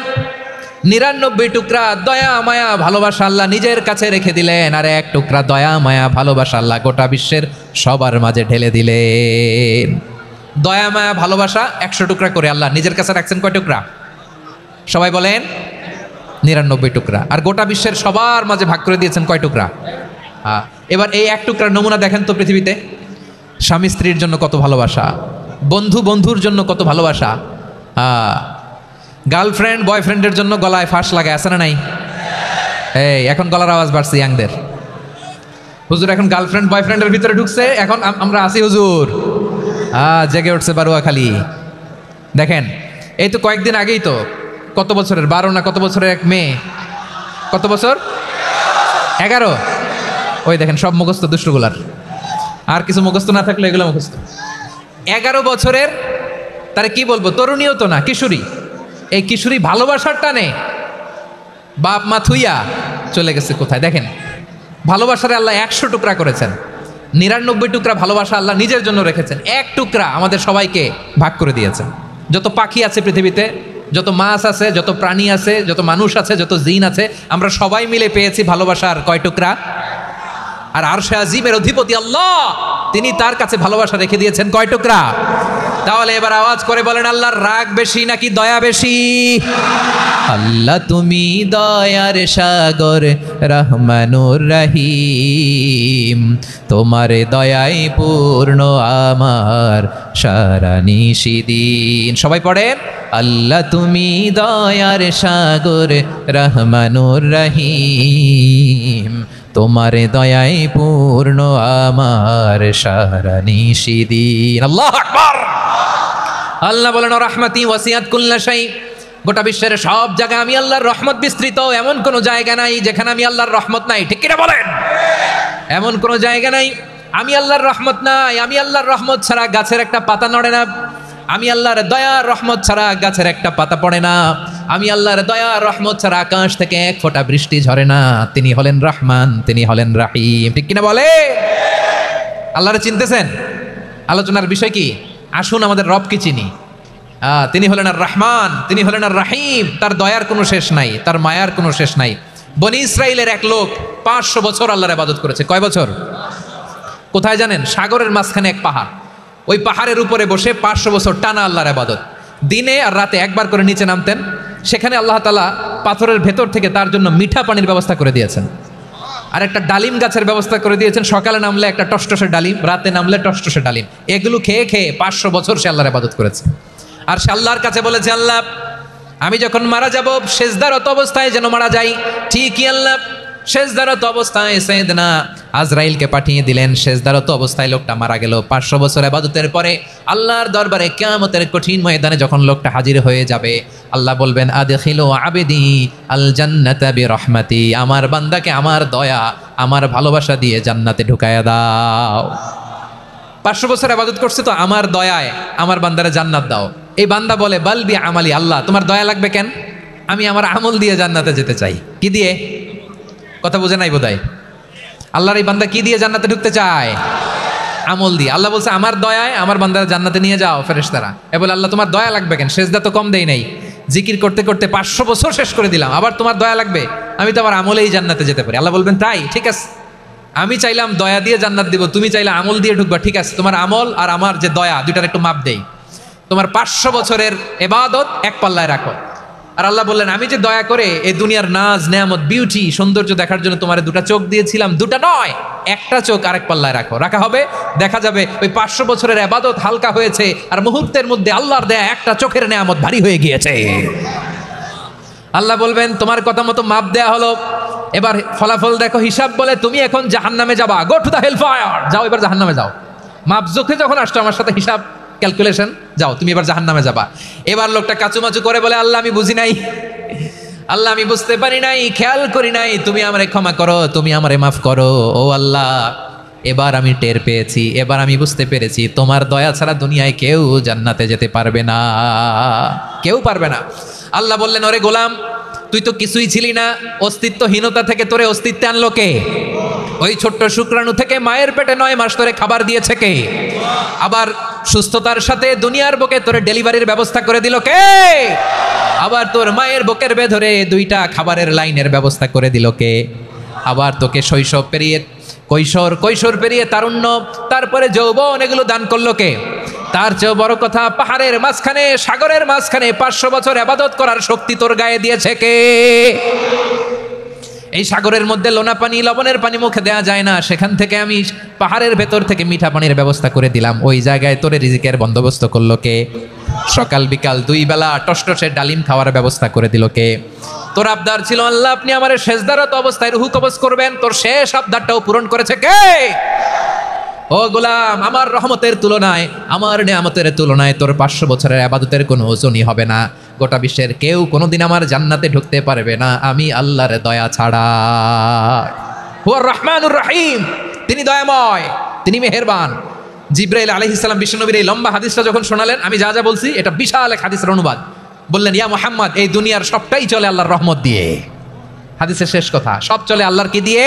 99 টুকরা দয়া মায়া ভালোবাসা আল্লাহ নিজের কাছে রেখে দিলেন, আর 1 টুকরা দয়া মায়া ভালোবাসা আল্লাহ গোটা বিশ্বের সবার মাঝে ঢেলে দিলেন। দয়া মায়া ভালোবাসা 100 টুকরা করে আল্লাহ নিজের কাছে রাখছেন কয় টুকরা? সবাই বলেন 99 টুকরা। আর গোটা বিশ্বের সবার মাঝে ভাগ করে দিয়েছেন কয় টুকরা? এবার এই 1 টুকরার নমুনা দেখেন তো পৃথিবীতে। স্বামী স্ত্রীর জন্য কত ভালোবাসা, বন্ধু বন্ধুর জন্য কত ভালোবাসা, গার্লফ্রেন্ড বয়ফ্রেন্ডের জন্য গলায় ফাঁস লাগায়, আছে না নাই? এই এখন গলার আওয়াজ বাড়ছে ইয়াংদের। হুজুর এখন গার্লফ্রেন্ড বয়ফ্রেন্ডের ভিতরে ঢুকছে, এখন আমরা আসি হুজুর। জেগে উঠছে বারোয়াখালী। দেখেন এই তো কয়েকদিন আগেই তো, কত বছরের 12 না কত বছরের এক মেয়ে, কত বছর? 11। ওই দেখেন সব মুখস্থ দুষ্টগুলার, আর কিছু মুখস্থ না থাকলে এগুলো মুখস্থ। 11 বছরের, তারে কি বলবো, তরুণীও তো না, কিশোরী। এই কিশোরী ভালোবাসার টানে বাপ মা থুইয়া চলে গেছে কোথায়? দেখেন ভালোবাসারে আল্লাহ 100 টুকরা করেছেন, 99 টুকরা ভালোবাসা আল্লাহ নিজের জন্য রেখেছেন, 1 টুকরা আমাদের সবাইকে ভাগ করে দিয়েছেন। যত পাখি আছে পৃথিবীতে, যত মাছ আছে, যত প্রাণী আছে, যত মানুষ আছে, যত জিন আছে, আমরা সবাই মিলে পেয়েছি ভালোবাসার কয় টুকরা? আর আরশে আজিমের অধিপতি আল্লাহ, তিনি তার কাছে ভালোবাসা রেখে দিয়েছেন কয় টুকরা? তাহলে এবার আওয়াজ করে বলেন আল্লাহর রাগ বেশি নাকি দয়া বেশি? আল্লাহ তুমি দয়ার সাগর রহমানুর রহিম, তোমার দয়াই পূর্ণ আমার সারা নিশিদিন। সবাই পড়েন আল্লাহ তুমি দয়ার সাগর রহমানুর রহিম, তোমার দয়াই পূর্ণ আমার সারা নিশিদিন। আল্লাহু আকবার। আল্লাহ বলেন রাহমাতি ওয়াসিআত কুল্লা শাই, গোটা বিশ্বের সব জায়গায় আমি আল্লাহর রহমত বিস্তৃত, এমন কোন জায়গা নাই যেখানে আমি আল্লাহর রহমত নাই। ঠিক কিনা বলেন? এমন কোন জায়গা নাই আমি আল্লাহর রহমত নাই। আমি আল্লাহর রহমত ছাড়া গাছের একটা পাতা নড়ে না, আমি আল্লাহর দয়ার রহমত ছাড়া গাছের একটা পাতা পড়ে না, আমি আল্লাহর দয়ার রহমত ছাড়া আকাশ থেকে 1 ফোঁটা বৃষ্টি ঝরে না। তিনি হলেন রহমান, তিনি হলেন রাহিম। ঠিক কিনা বলে? আল্লাহরে চিনতেছেন? আলোচনার বিষয় কি? আসুন আমাদের রবকে চিনি। তিনি হলেন আর রহমান, তিনি হলেন আর রাহিম। তার দয়ার কোনো শেষ নাই, তার মায়ার কোনো শেষ নাই। বনি ইসরাইলের এক লোক 500 বছর আল্লাহর ইবাদত করেছে। কয় বছর? কোথায় জানেন? সাগরের মাঝখানে এক পাহাড়, ওই পাহাড়ের উপরে বসে 500 বছর টানা আল্লাহর ইবাদত। দিনে আর রাতে একবার করে নিচে নামতেন। সেখানে আল্লাহ তাআলা পাথরের ভেতর থেকে তার জন্য মিঠা পানির ব্যবস্থা করে দিয়েছেন, আর একটা ডালিম গাছের ব্যবস্থা করে দিয়েছেন। সকালে নামলে একটা টসটসে ডালিম, রাতে নামলে টসটসে ডালিম। এগুলো খেয়ে খেয়ে 500 বছর সে আল্লাহর ইবাদত করেছে। আর সে আল্লাহর কাছে বলেছে, আল্লাহ আমি যখন মারা যাব সেজদারত অবস্থায় যেন মারা যাই। ঠিকই আল্লাহ সেজদারত অবস্থায় সাইয়েদনা আজরাইলকে পাঠিয়ে দিলেন। সেজদারত অবস্থায় লোকটা মারা গেল। 500 বছর ইবাদতের পরে আল্লাহর দরবারে কিয়ামতের কঠিন ময়দানে যখন লোকটা হাজির হয়ে যাবে, আল্লাহ বলবেন, আদখিলু আবদি আল জান্নাতা বিরহমাতি, আমার বান্দাকে আমার দয়া, আমার ভালোবাসা দিয়ে জান্নাতে ঢুকায়া দাও। 500 বছর ইবাদত করছে তো আমার দয়ায় আমার বান্দারে জান্নাত দাও। এই বান্দা বলে, বালবি আমালি, আল্লাহ তোমার দয়া লাগবে কেন? আমি আমার আমল দিয়ে জান্নাতে যেতে চাই। কি দিয়ে? কথা বুঝে নাই বোধহয়। আল্লাহর এই বান্দা কি দিয়ে জান্নাতে ঢুকতে চায়? আমল দিয়ে। আল্লাহ বলছে, আমার দয়ায় আমার বান্দারা জান্নাতে নিয়ে যাও ফেরেশতারা। এ বলে, আল্লাহ তোমার দয়া লাগবে কেন? সেজদা তো কম দেই নাই, জিকির করতে করতে 500 বছর শেষ করে দিলাম, আবার তোমার দয়া লাগবে? আমি তো আমার আমলেই জান্নাতে যেতে পারি। আল্লাহ বলবেন, তাই ঠিক আছে, আমি চাইলাম দয়া দিয়ে জান্নাত দিব, তুমি চাইলে আমল দিয়ে ঢুকবা। ঠিক আছে, তোমার আমল আর আমার যে দয়া দুইটার একটু মাপ দেই। তোমার 500 বছরের ইবাদত এক পাল্লায় রাখো। আর আল্লাহ বললেন, আমি যে দয়া করে এই দুনিয়ার নাজ নেয়ামত বিউটি সৌন্দর্য দেখার জন্য তোমার দুটা চোখ দিয়েছিলাম, দুটা নয় একটা চোখ আরেক পাল্লায় রাখো। রাখা হবে, দেখা যাবে ওই 500 বছরের ইবাদত হালকা হয়েছে, আর মুহূর্তের মধ্যে আল্লাহর দেয়া একটা চোখের নেয়ামত ভারী হয়ে গিয়েছে। আল্লাহ বলবেন, তোমার কথা মতো মাপ দেয়া হলো, এবার ফলাফল দেখো। হিসাব বলে, তুমি এখন জাহান্নামে যাবা, go to the hell fire, যাও এবার জাহান্নামে যাও। মাপ জোখে যখন আসছো আমার সাথে হিসাব ক্যালকুলেশন, যাও তুমি এবার জাহান্নামে যাবা। এবার লোকটা কাচুমাচু করে বলে, আল্লাহ আমি বুঝি নাই, আল্লাহ আমি বুঝতে পারি নাই, খেয়াল করি নাই, তুমি আমারে ক্ষমা করো, তুমি আমারে মাফ করো। ও আল্লাহ, এবার আমি টের পেয়েছি, এবার আমি বুঝতে পেরেছি, তোমার দয়া ছাড়া দুনিয়ায় কেউ জান্নাতে যেতে পারবে না, কেউ পারবে না। আল্লাহ বললেন, ওরে গোলাম, তুই তো কিছুই ছিলি না, অস্তিত্বহীনতা থেকে তোরে অস্তিত্বে আনলো কে? ওই ছোট্ট শুক্রাণু থেকে মায়ের পেটে 9 মাস তোরে খাবার দিয়েছে কে? আবার সুস্থতার সাথে দুনিয়ার বুকে তোরে ডেলিভারির ব্যবস্থা করে দিল কে? আবার তোর মায়ের বুকের ভেতরে 2টা খাবারের লাইনের ব্যবস্থা করে দিল কে? আবার তোকে শৈশব পেরিয়ে কৈশোর পেরিয়ে তারুণ্য, তারপরে যৌবন, এগুলো দান করলো কে? তার চেয়েও বড় কথা, পাহাড়ের মাঝখানে সাগরের মাঝখানে 500 বছর ইবাদত করার শক্তি তোর গায়ে দিয়েছে কে? এই সাগরের মধ্যে লোনা পানি, লবণের পানি মুখে দেয়া যায় না, সেখান থেকে আমি পাহাড়ের ভেতর থেকে মিঠা পানির ব্যবস্থা করে দিলাম। ওই জায়গায় তোরে রিজিকের বন্দোবস্ত করলো কে? সকাল বিকাল 2 বেলা টসটসে ডালিম খাওয়ার ব্যবস্থা করে দিল কে? তোর আবদার ছিল, আল্লাহ আপনি আমার সেজদারত অবস্থায় রুহু কবজ করবেন, তোর শেষ আবদারটাও পূরণ করেছে কে? ও গোলাম, আমার রহমতের তুলনায়, আমার নেয়ামতের তুলনায় তোর 500 বছরের ইবাদতের কোনো ওজনই হবে না। গোটা বিশ্বের কেউ কোনোদিন আমার জান্নাতে ঢুকতে পারবে না আমি আল্লাহর দয়া ছাড়া। হুয়া রহমানুর রহিম, তিনি দয়াময়, তিনি মেহেরবান। জিব্রাইল আলাইহিস সালাম বিশ্বনবীর এই লম্বা হাদিসটা যখন শোনালেন, আমি যা যা বলছি এটা বিশাল এক হাদিসের অনুবাদ। বললেন, ইয়া মুহাম্মদ, এই দুনিয়ার সবটাই চলে আল্লাহর রহমত দিয়ে। হাদিসের শেষ কথা, সব চলে আল্লাহর কি দিয়ে?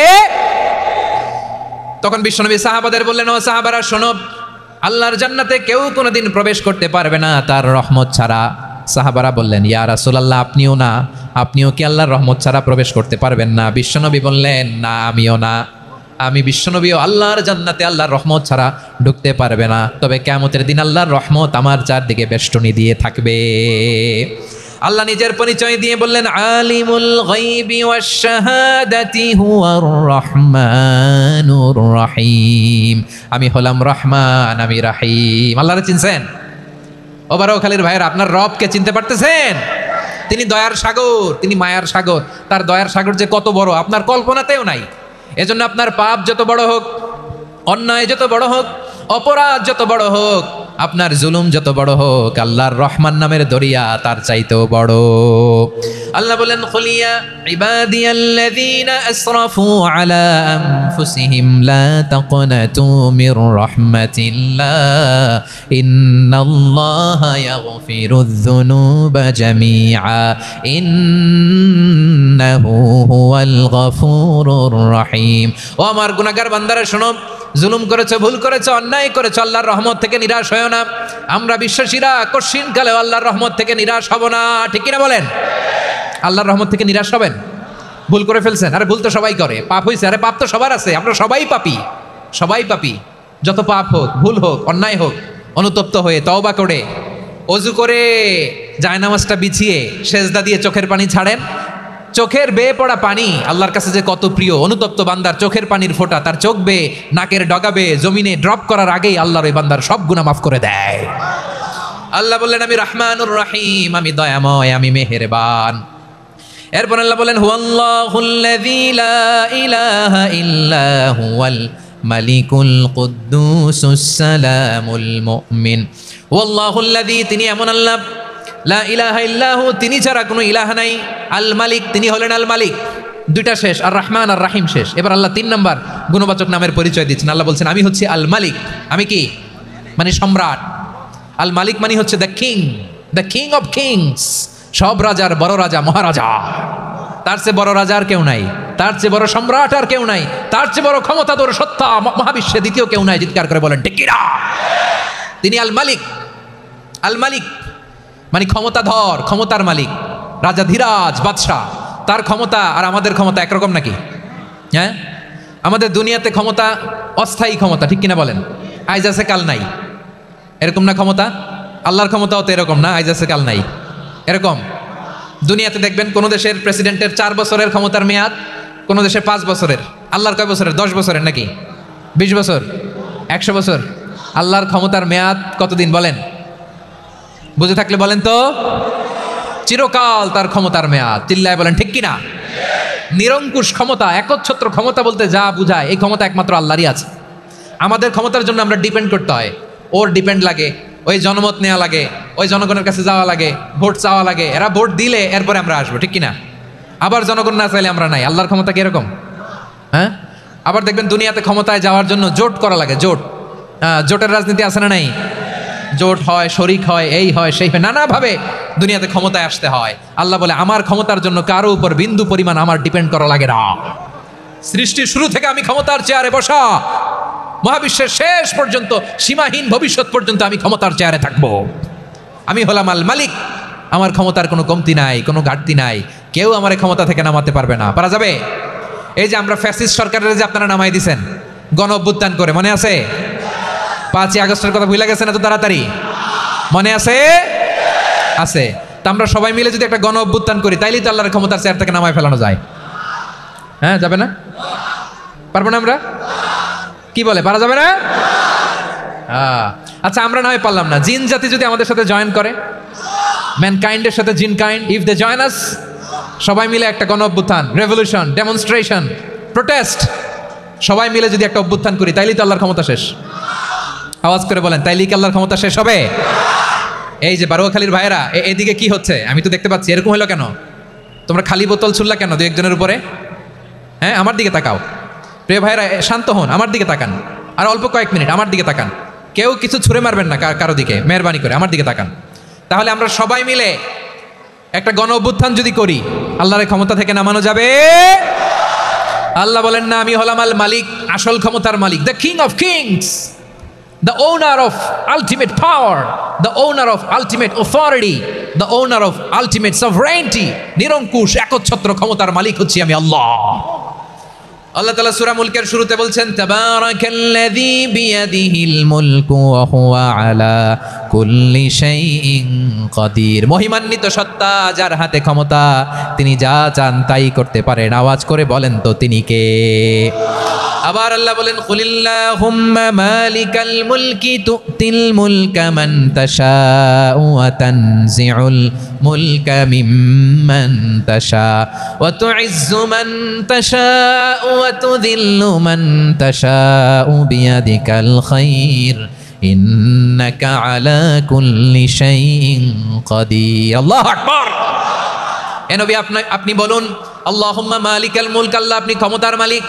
তখন বিশ্বনবী সাহাবাদের বললেন, ও সাহাবারা শোনো, আল্লাহর জান্নাতে কেউ কোনোদিন প্রবেশ করতে পারবে না তার রহমত ছাড়া। সাহাবারা বললেন, ইয়া রাসূলুল্লাহ, আপনিও না? আপনিও কি আল্লাহর রহমত ছাড়া প্রবেশ করতে পারবেন না? বিশ্বনবী বললেন, না আমিও না, আমি বিশ্বনবীও আল্লাহর জান্নাতে আল্লাহর রহমত ছাড়া ঢুকতে পারবে না। তবে কিয়ামতের দিন আল্লাহর রহমত আমার চারদিকে বেষ্টনী দিয়ে থাকবে। আল্লাহ নিজের পরিচয় দিয়ে বললেন, আলিমুল গায়বি ওয়াশ শাহাদাতি হুয়ার রহমানুর রহিম, আমি হলাম রহমান, আমি রহিম। আল্লাহরে চিনছেন? ও বারোখালীর ভাইয়ের, আপনার রবকে চিনতে পারতেছেন? তিনি দয়ার সাগর, তিনি মায়ার সাগর। তার দয়ার সাগর যে কত বড় আপনার কল্পনাতেও নাই। এজন্য আপনার পাপ যত বড় হোক, অন্যায় যত বড় হোক, অপরাধ যত বড় হোক, আপনার জুলুম যত বড় হোক, আল্লাহর রহমান নামের দরিয়া তার চাইতেও বড়। আল্লাহ বলেন, খুলিয়া ইবাদিয়াল্লাযীনা আসরাফু আলা আনফুসিহিম লা তাকনাতু মির রাহমাতিল্লাহ ইন্নাল্লাহা ইয়াগফিরুয যুনুবা জামিআ ইন্নাহু হুয়াল গফুরুর রহিম। ও আমার গুনাহগার বান্দারা শোনো, জুলুম করেছো, ভুল করেছো, অন্যায় করেছো, আল্লাহর রহমত থেকে নিরাশ হয়েও না। আমরা বিশ্বাসীরা কশিনকালেও আল্লাহর রহমত থেকে নিরাশ হব না, ঠিক কিনা বলেন? আল্লাহর রহমত থেকে নিরাশ হবেন? ভুল করে ফেলছেন, আরে ভুল তো সবাই করে, পাপ হয়েছে, আরে পাপ তো সবার আছে, আমরা সবাই পাপী, সবাই পাপী। যত পাপ হোক, ভুল হোক, অন্যায় হোক, অনুতপ্ত হয়ে তওবা করে অজু করে জায়নামাজটা বিছিয়ে সেজদা দিয়ে চোখের পানি ছাড়েন। চোখের বেয়ে পড়া পানি আল্লাহর কাছে যে কত প্রিয়। অনুতপ্ত বান্দার চোখের পানির ফোঁটা তার চোখ বেয়ে, নাকের ডগা বেয়ে জমিনে ড্রপ করার আগেই আল্লাহর ওই বান্দার সব গুনাহ মাফ করে দেয়। আল্লাহ বললেন আমি রহমানুর রহিম, আমি দয়াময়, আমি মেহেরবান। এরপর আল্লাহ বলেন হুয়াল্লাহুল্লাযী লা ইলাহা ইল্লা হুয়াল মালিকুল কুদ্দুসুস সালামুল মুমিন। ওয়াল্লাহুল্লাযী, তিনি এমন আল্লাহ, লা ইলাহা ইল্লাহু, তিনি ছাড়া কোনো ইলাহ নাই, আল মালিক, তিনি হলেন আল মালিক। দুইটা শেষ, আর রহমান আর রাহিম শেষ। এবার আল্লাহ 3 নম্বর গুণবাচক নামের পরিচয় দিচ্ছেন। আল্লাহ বলছেন আমি হচ্ছি আল মালিক। আমি কি? মানে সম্রাট। আল মালিক মানে হচ্ছে দ্য কিং অফ কিংস, সব রাজার বড় রাজা, মহারাজা। তার চেয়ে বড় রাজা আর কেউ নাই, তার চেয়ে বড় সম্রাট আর কেউ নাই, তার চেয়ে বড় ক্ষমতাধর সত্তা মহাবিশ্বে দ্বিতীয় কেউ নাই। চিৎকার করে বলেন ঠিক কিনা? তিনি আল মালিক। আল মালিক মানে ক্ষমতাধর, ক্ষমতার মালিক, রাজা ধীরাজ বাদশাহ। তার ক্ষমতা আর আমাদের ক্ষমতা একরকম নাকি? হ্যাঁ, আমাদের দুনিয়াতে ক্ষমতা অস্থায়ী ক্ষমতা, ঠিক কিনা বলেন? আইজ আছে কাল নাই, এরকম না ক্ষমতা? আল্লাহর ক্ষমতাও তো এরকম না, আইজ আছে কাল নাই এরকম। দুনিয়াতে দেখবেন কোন দেশের প্রেসিডেন্টের 4 বছরের ক্ষমতার মেয়াদ, কোন দেশের 5 বছরের। আল্লাহর কয় বছরের? 10 বছরের নাকি 20 বছর, 100 বছর? আল্লাহর ক্ষমতার মেয়াদ কতদিন বলেন? বুঝে থাকলে বলেন তো। চিরকাল তার ক্ষমতার মেয়াদ। চিল্লায় বলেন ঠিক কিনা? নিরঙ্কুশ ক্ষমতা, একচ্ছত্র ক্ষমতা বলতে যা বুঝায়, এই ক্ষমতা একমাত্র আল্লাহরই আছে। আমাদের ক্ষমতার জন্য আমরা ডিপেন্ড করতে হয়, ওর ডিপেন্ড লাগে, ওই জনমত নেওয়া লাগে, ওই জনগণের কাছে যাওয়া লাগে, ভোট চাওয়া লাগে। এরা ভোট দিলে এরপরে আমরা আসবো, ঠিক কিনা? আবার জনগণ না চাইলে আমরা নাই। আল্লাহর ক্ষমতা কিরকম? হ্যাঁ, আবার দেখবেন দুনিয়াতে ক্ষমতায় যাওয়ার জন্য জোট করা লাগে। জোটের রাজনীতি আছে না নাই? জোট হয়, শরিক হয়, এই হয়, সেই হয়, নানাভাবে দুনিয়াতে ক্ষমতায় আসতে হয়। আল্লাহ বলে আমার ক্ষমতার জন্য কারো উপর বিন্দু পরিমাণ আমার ডিপেন্ড করা লাগে না। সৃষ্টির শুরু থেকে আমি ক্ষমতার চেয়ারে বসা, মহাবিশ্বের শেষ পর্যন্ত, সীমাহীন ভবিষ্যৎ পর্যন্ত আমি ক্ষমতার চেয়ারে থাকবো। আমি হলাম আল মালিক। আমার ক্ষমতার কোনো কমতি নাই, কোনো ঘাটতি নাই। কেউ আমার ক্ষমতা থেকে নামাতে পারবে না। পারা যাবে? এই যে আমরা ফ্যাসিস্ট সরকারের যে আপনারা নামাই দিছেন গণ অভ্যুত্থান করে, মনে আছে? 5ই আগস্টের কথা ভুলে গেছেন এত তাড়াতাড়ি? মনে আছে? আছে। তা আমরা সবাই মিলে যদি একটা গণ অভ্যুত্থান করি, তাইলেই তো আল্লাহর ক্ষমতার চেয়ার থেকে নামায় ফেলানো যায়। হ্যাঁ, যাবে না? পারবো না আমরা? কি বলে, পারা যাবে না? আচ্ছা, আমরা না হয় পারলাম না, জিন জাতি যদি আমাদের সাথে জয়েন করে, ম্যানকাইন্ডের সাথে জিনকাইন্ড, ইফ দে জয়েন আস, সবাই মিলে একটা গণ অভ্যুত্থান, রেভলিউশন, ডেমনস্ট্রেশন, প্রোটেস্ট, সবাই মিলে যদি একটা অভ্যুত্থান করি, তাইলেই তো আল্লাহর ক্ষমতা শেষ। আওয়াজ করে বলেন, তাইলেই কি আল্লাহর ক্ষমতা শেষ হবে? এই যে বারোয়াখালীর ভাইয়েরা, এদিকে কি হচ্ছে আমি তো দেখতে পাচ্ছি, এরকম হলো কেন? তোমরা খালি বোতল ছুড়লা কেন 2-1 জনের উপরে? হ্যাঁ, আমার দিকে তাকাও। প্রিয় ভাইয়েরা, শান্ত হন, আমার দিকে তাকান, আর অল্প কয়েক মিনিট আমার দিকে তাকান। কেউ কিছু ছুঁড়ে মারবেন না কারো দিকে, মেহরবানি করে আমার দিকে তাকান। তাহলে আমরা সবাই মিলে একটা গণ অভ্যুত্থান যদি করি, আল্লাহর ক্ষমতা থেকে নামানো যাবে? আল্লাহ বলেন না, আমি হলাম আল মালিক, আসল ক্ষমতার মালিক, the king of kings, the owner of ultimate power, the owner of ultimate authority, the owner of ultimate sovereignty, নিরঙ্কুশ একচ্ছত্র ক্ষমতার মালিক হচ্ছি আমি আল্লাহ। আল্লাহ তাআলা সূরা মুলকের শুরুতে বলছেন, তাবারাকাল্লাযী বিয়াদিহিল মুলকু ওয়া হুয়া আলা কুল্লি শাইইন কাদির। মহিমান্বিত সত্তা, যার হাতে ক্ষমতা, তিনি যা চান তাই করতে পারেন। আওয়াজ করে বলেন তো তিনি কে? আবার আল্লাহ বলেন, কুলিল্লাহুম্মা মালিকাল মুলকি তুতিল মুলকা মান তাশাউ ওয়া তানজিউল মুলকা মিম্মান তাশা ওয়া তুইজ্জু মান তাশাউ ওয়া তুযিল্লু মান তাশাউ বিয়াদিকাল খায়র ইন্নাকা আলা কুল্লি শাইইন কাদির। আল্লাহু আকবার। এ নবী, আপনি বলুন, আল্লাহুম্মা মালিকাল মুলক, আল্লাহ আপনি ক্ষমতার মালিক।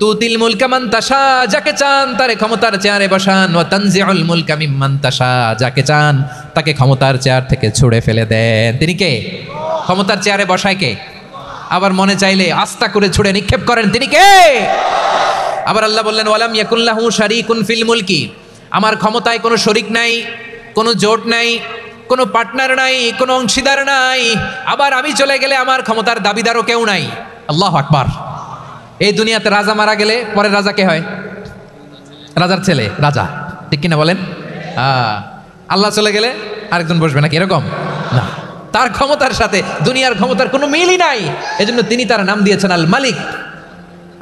তুতিল মুলকা মান তাশা, যাকে চান তারে ক্ষমতার চেয়ারে বসান। ওয়া তানজিউল মুলকা মিম্মান তাশা, যাকে চান তাকে ক্ষমতার চেয়ার থেকে ছুঁড়ে ফেলে দেন। তিনি কে? ক্ষমতার চেয়ারে বসায় কে? আবার মনে চাইলে আস্থা করে ছুঁড়ে নিক্ষেপ করেন, তিনি কে? আবার আল্লাহ বললেন ওয়ালাম ইয়াকুল্লাহু শারীকুন ফিল মুলকি, আমার ক্ষমতায় কোনো শরিক নাই, কোনো জোট নাই, কোনো পার্টনার নাই, কোনো অংশীদার নাই। আবার আমি চলে গেলে আমার ক্ষমতার দাবিদারও কেউ নাই। আল্লাহু আকবার। এই দুনিয়াতে রাজা মারা গেলে পরে রাজা কে হয়? রাজার ছেলে রাজা, ঠিক কিনা বলেন? আল্লাহ চলে গেলে আরেকজন বসবে নাকি এরকম না, তার ক্ষমতার সাথে দুনিয়ার ক্ষমতার কোনো মিলই নাই। এজন্য তিনি তার নাম দিয়েছেন আল মালিক।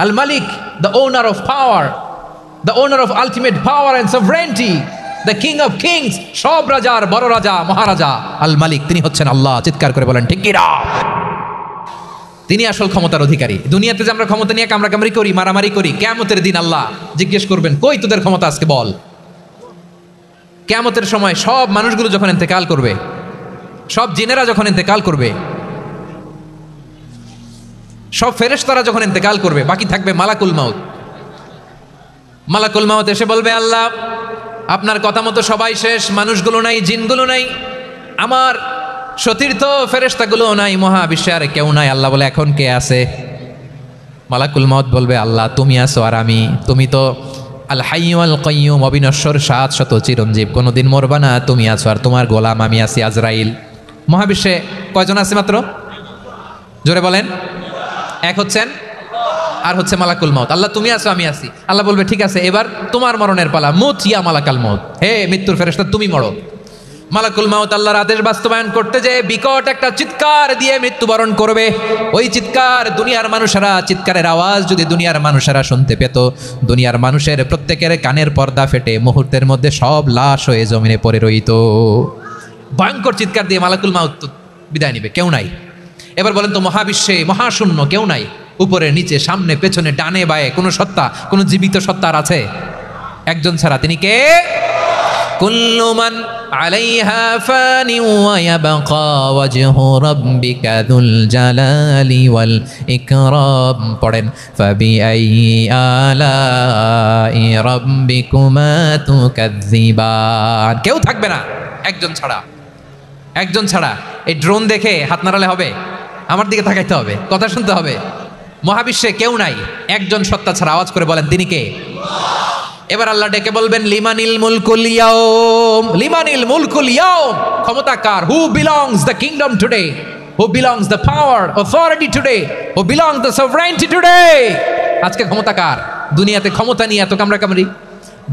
আল মালিক, the owner of power, the owner of ultimate power and sovereignty, the king of kings, সব রাজার বড় রাজা, মহারাজা আল মালিক, তিনি হচ্ছেন আল্লাহ। চিৎকার করে বলেন ঠিক কিনা? তিনি আসল ক্ষমতার অধিকারী। দুনিয়াতে যে আমরা ক্ষমতা নিয়ে কামড়াকামড়ি করি, মারামারি করি, কিয়ামতের দিন আল্লাহ জিজ্ঞেস করবেন কই তোদের ক্ষমতা আজকে বল। কিয়ামতের সময় সব মানুষগুলো যখন ইন্তেকাল করবে, সব জিনেরা যখন ইন্তেকাল করবে, সব ফেরেশতারা যখন ইন্তেকাল করবে, বাকি থাকবে মালাকুল মাউত। মালাকুল মাউত এসে বলবে আল্লাহ আপনার কথা মতো সবাই শেষ, মানুষগুলো নাই, জিনগুলো নাই, আমার সতীর্থ ফেরেশতাগুলো নাই, মহাবিশ্বে আর কেউ নাই। আল্লাহ বলে এখন কে আছে? মালাকুল মাউত বলবে আল্লাহ তুমি আছো আর আমি। তুমি তো আল হাইয়্যু আল কাইয়্যুম, অবিনশ্বর, শাশ্বত, চিরঞ্জীব, কোনোদিন মরবা না, তুমি আছো আর তোমার গোলাম আমি আছি আজরাইল। মহাবিশ্বে কয়জন আছে মাত্র? জোরে বলেন। এক হচ্ছেন আর হচ্ছে মালাকুল মাউত। আল্লাহ তুমি আছো আমি আছি। আল্লাহ বলবে ঠিক আছে এবার তোমার মরণের পালা, মুত ইয়া মালাকাল মাউত, হে মৃত্যুর ফেরেশতা তুমি মরো। মালাকুল মাউত আল্লাহর আদেশ বাস্তবায়ন করতে যে বিকট একটা চিৎকার দিয়ে মৃত্যুবরণ করবে। ওই চিৎকার দুনিয়ার মানুষেরা, চিৎকারের আওয়াজ যদি দুনিয়ার মানুষেরা শুনতে পেত, দুনিয়ার মানুষের প্রত্যেকের কানের পর্দা ফেটে মুহূর্তের মধ্যে সব লাশ হয়ে জমিনে পড়ে রইত। ভয়ঙ্কর চিৎকার দিয়ে মালাকুল মাউত বিদায় নিবে, কেউ নাই। এবার বলেন তো মহাবিশ্বে মহাশূন্য, কেউ নাই, উপরে নিচে সামনে পেছনে ডানে বায়ে কোনো সত্তা, কোনো জীবিত সত্তার আছে? একজন ছাড়া, তিনি কে? কুল্লু মান আলাইহা ফানি ওয়া ইয়াবকা ওয়াজহু রাব্বিকা যুল জালালি ওয়াল ইকরাম। পড়েন ফাবিআইয়ি আলাই রাব্বিকুমা তুকাযযিবান। কেউ থাকবে না একজন ছাড়া, একজন ছাড়া। এই ড্রোন দেখে হাত নাড়ালে হবে? আমার দিকে তাকাইতে হবে, কথা শুনতে হবে। মহাবিশ্বে কেউ নাই, একজন সত্তা ছাড়া। আওয়াজ করে বলেন তিনি কে? এবার আল্লাহ ডেকে বলবেন লিমানিল মুলকুল ইয়াউম, লিমানিল মুলকুল ইয়াউম, ক্ষমতা কার? Who belongs the kingdom today, who belongs the power authority today, who belongs the sovereignty today. আজকে ক্ষমতা কার? দুনিয়াতে ক্ষমতা নিয়ে এত কামড়াকামড়ি,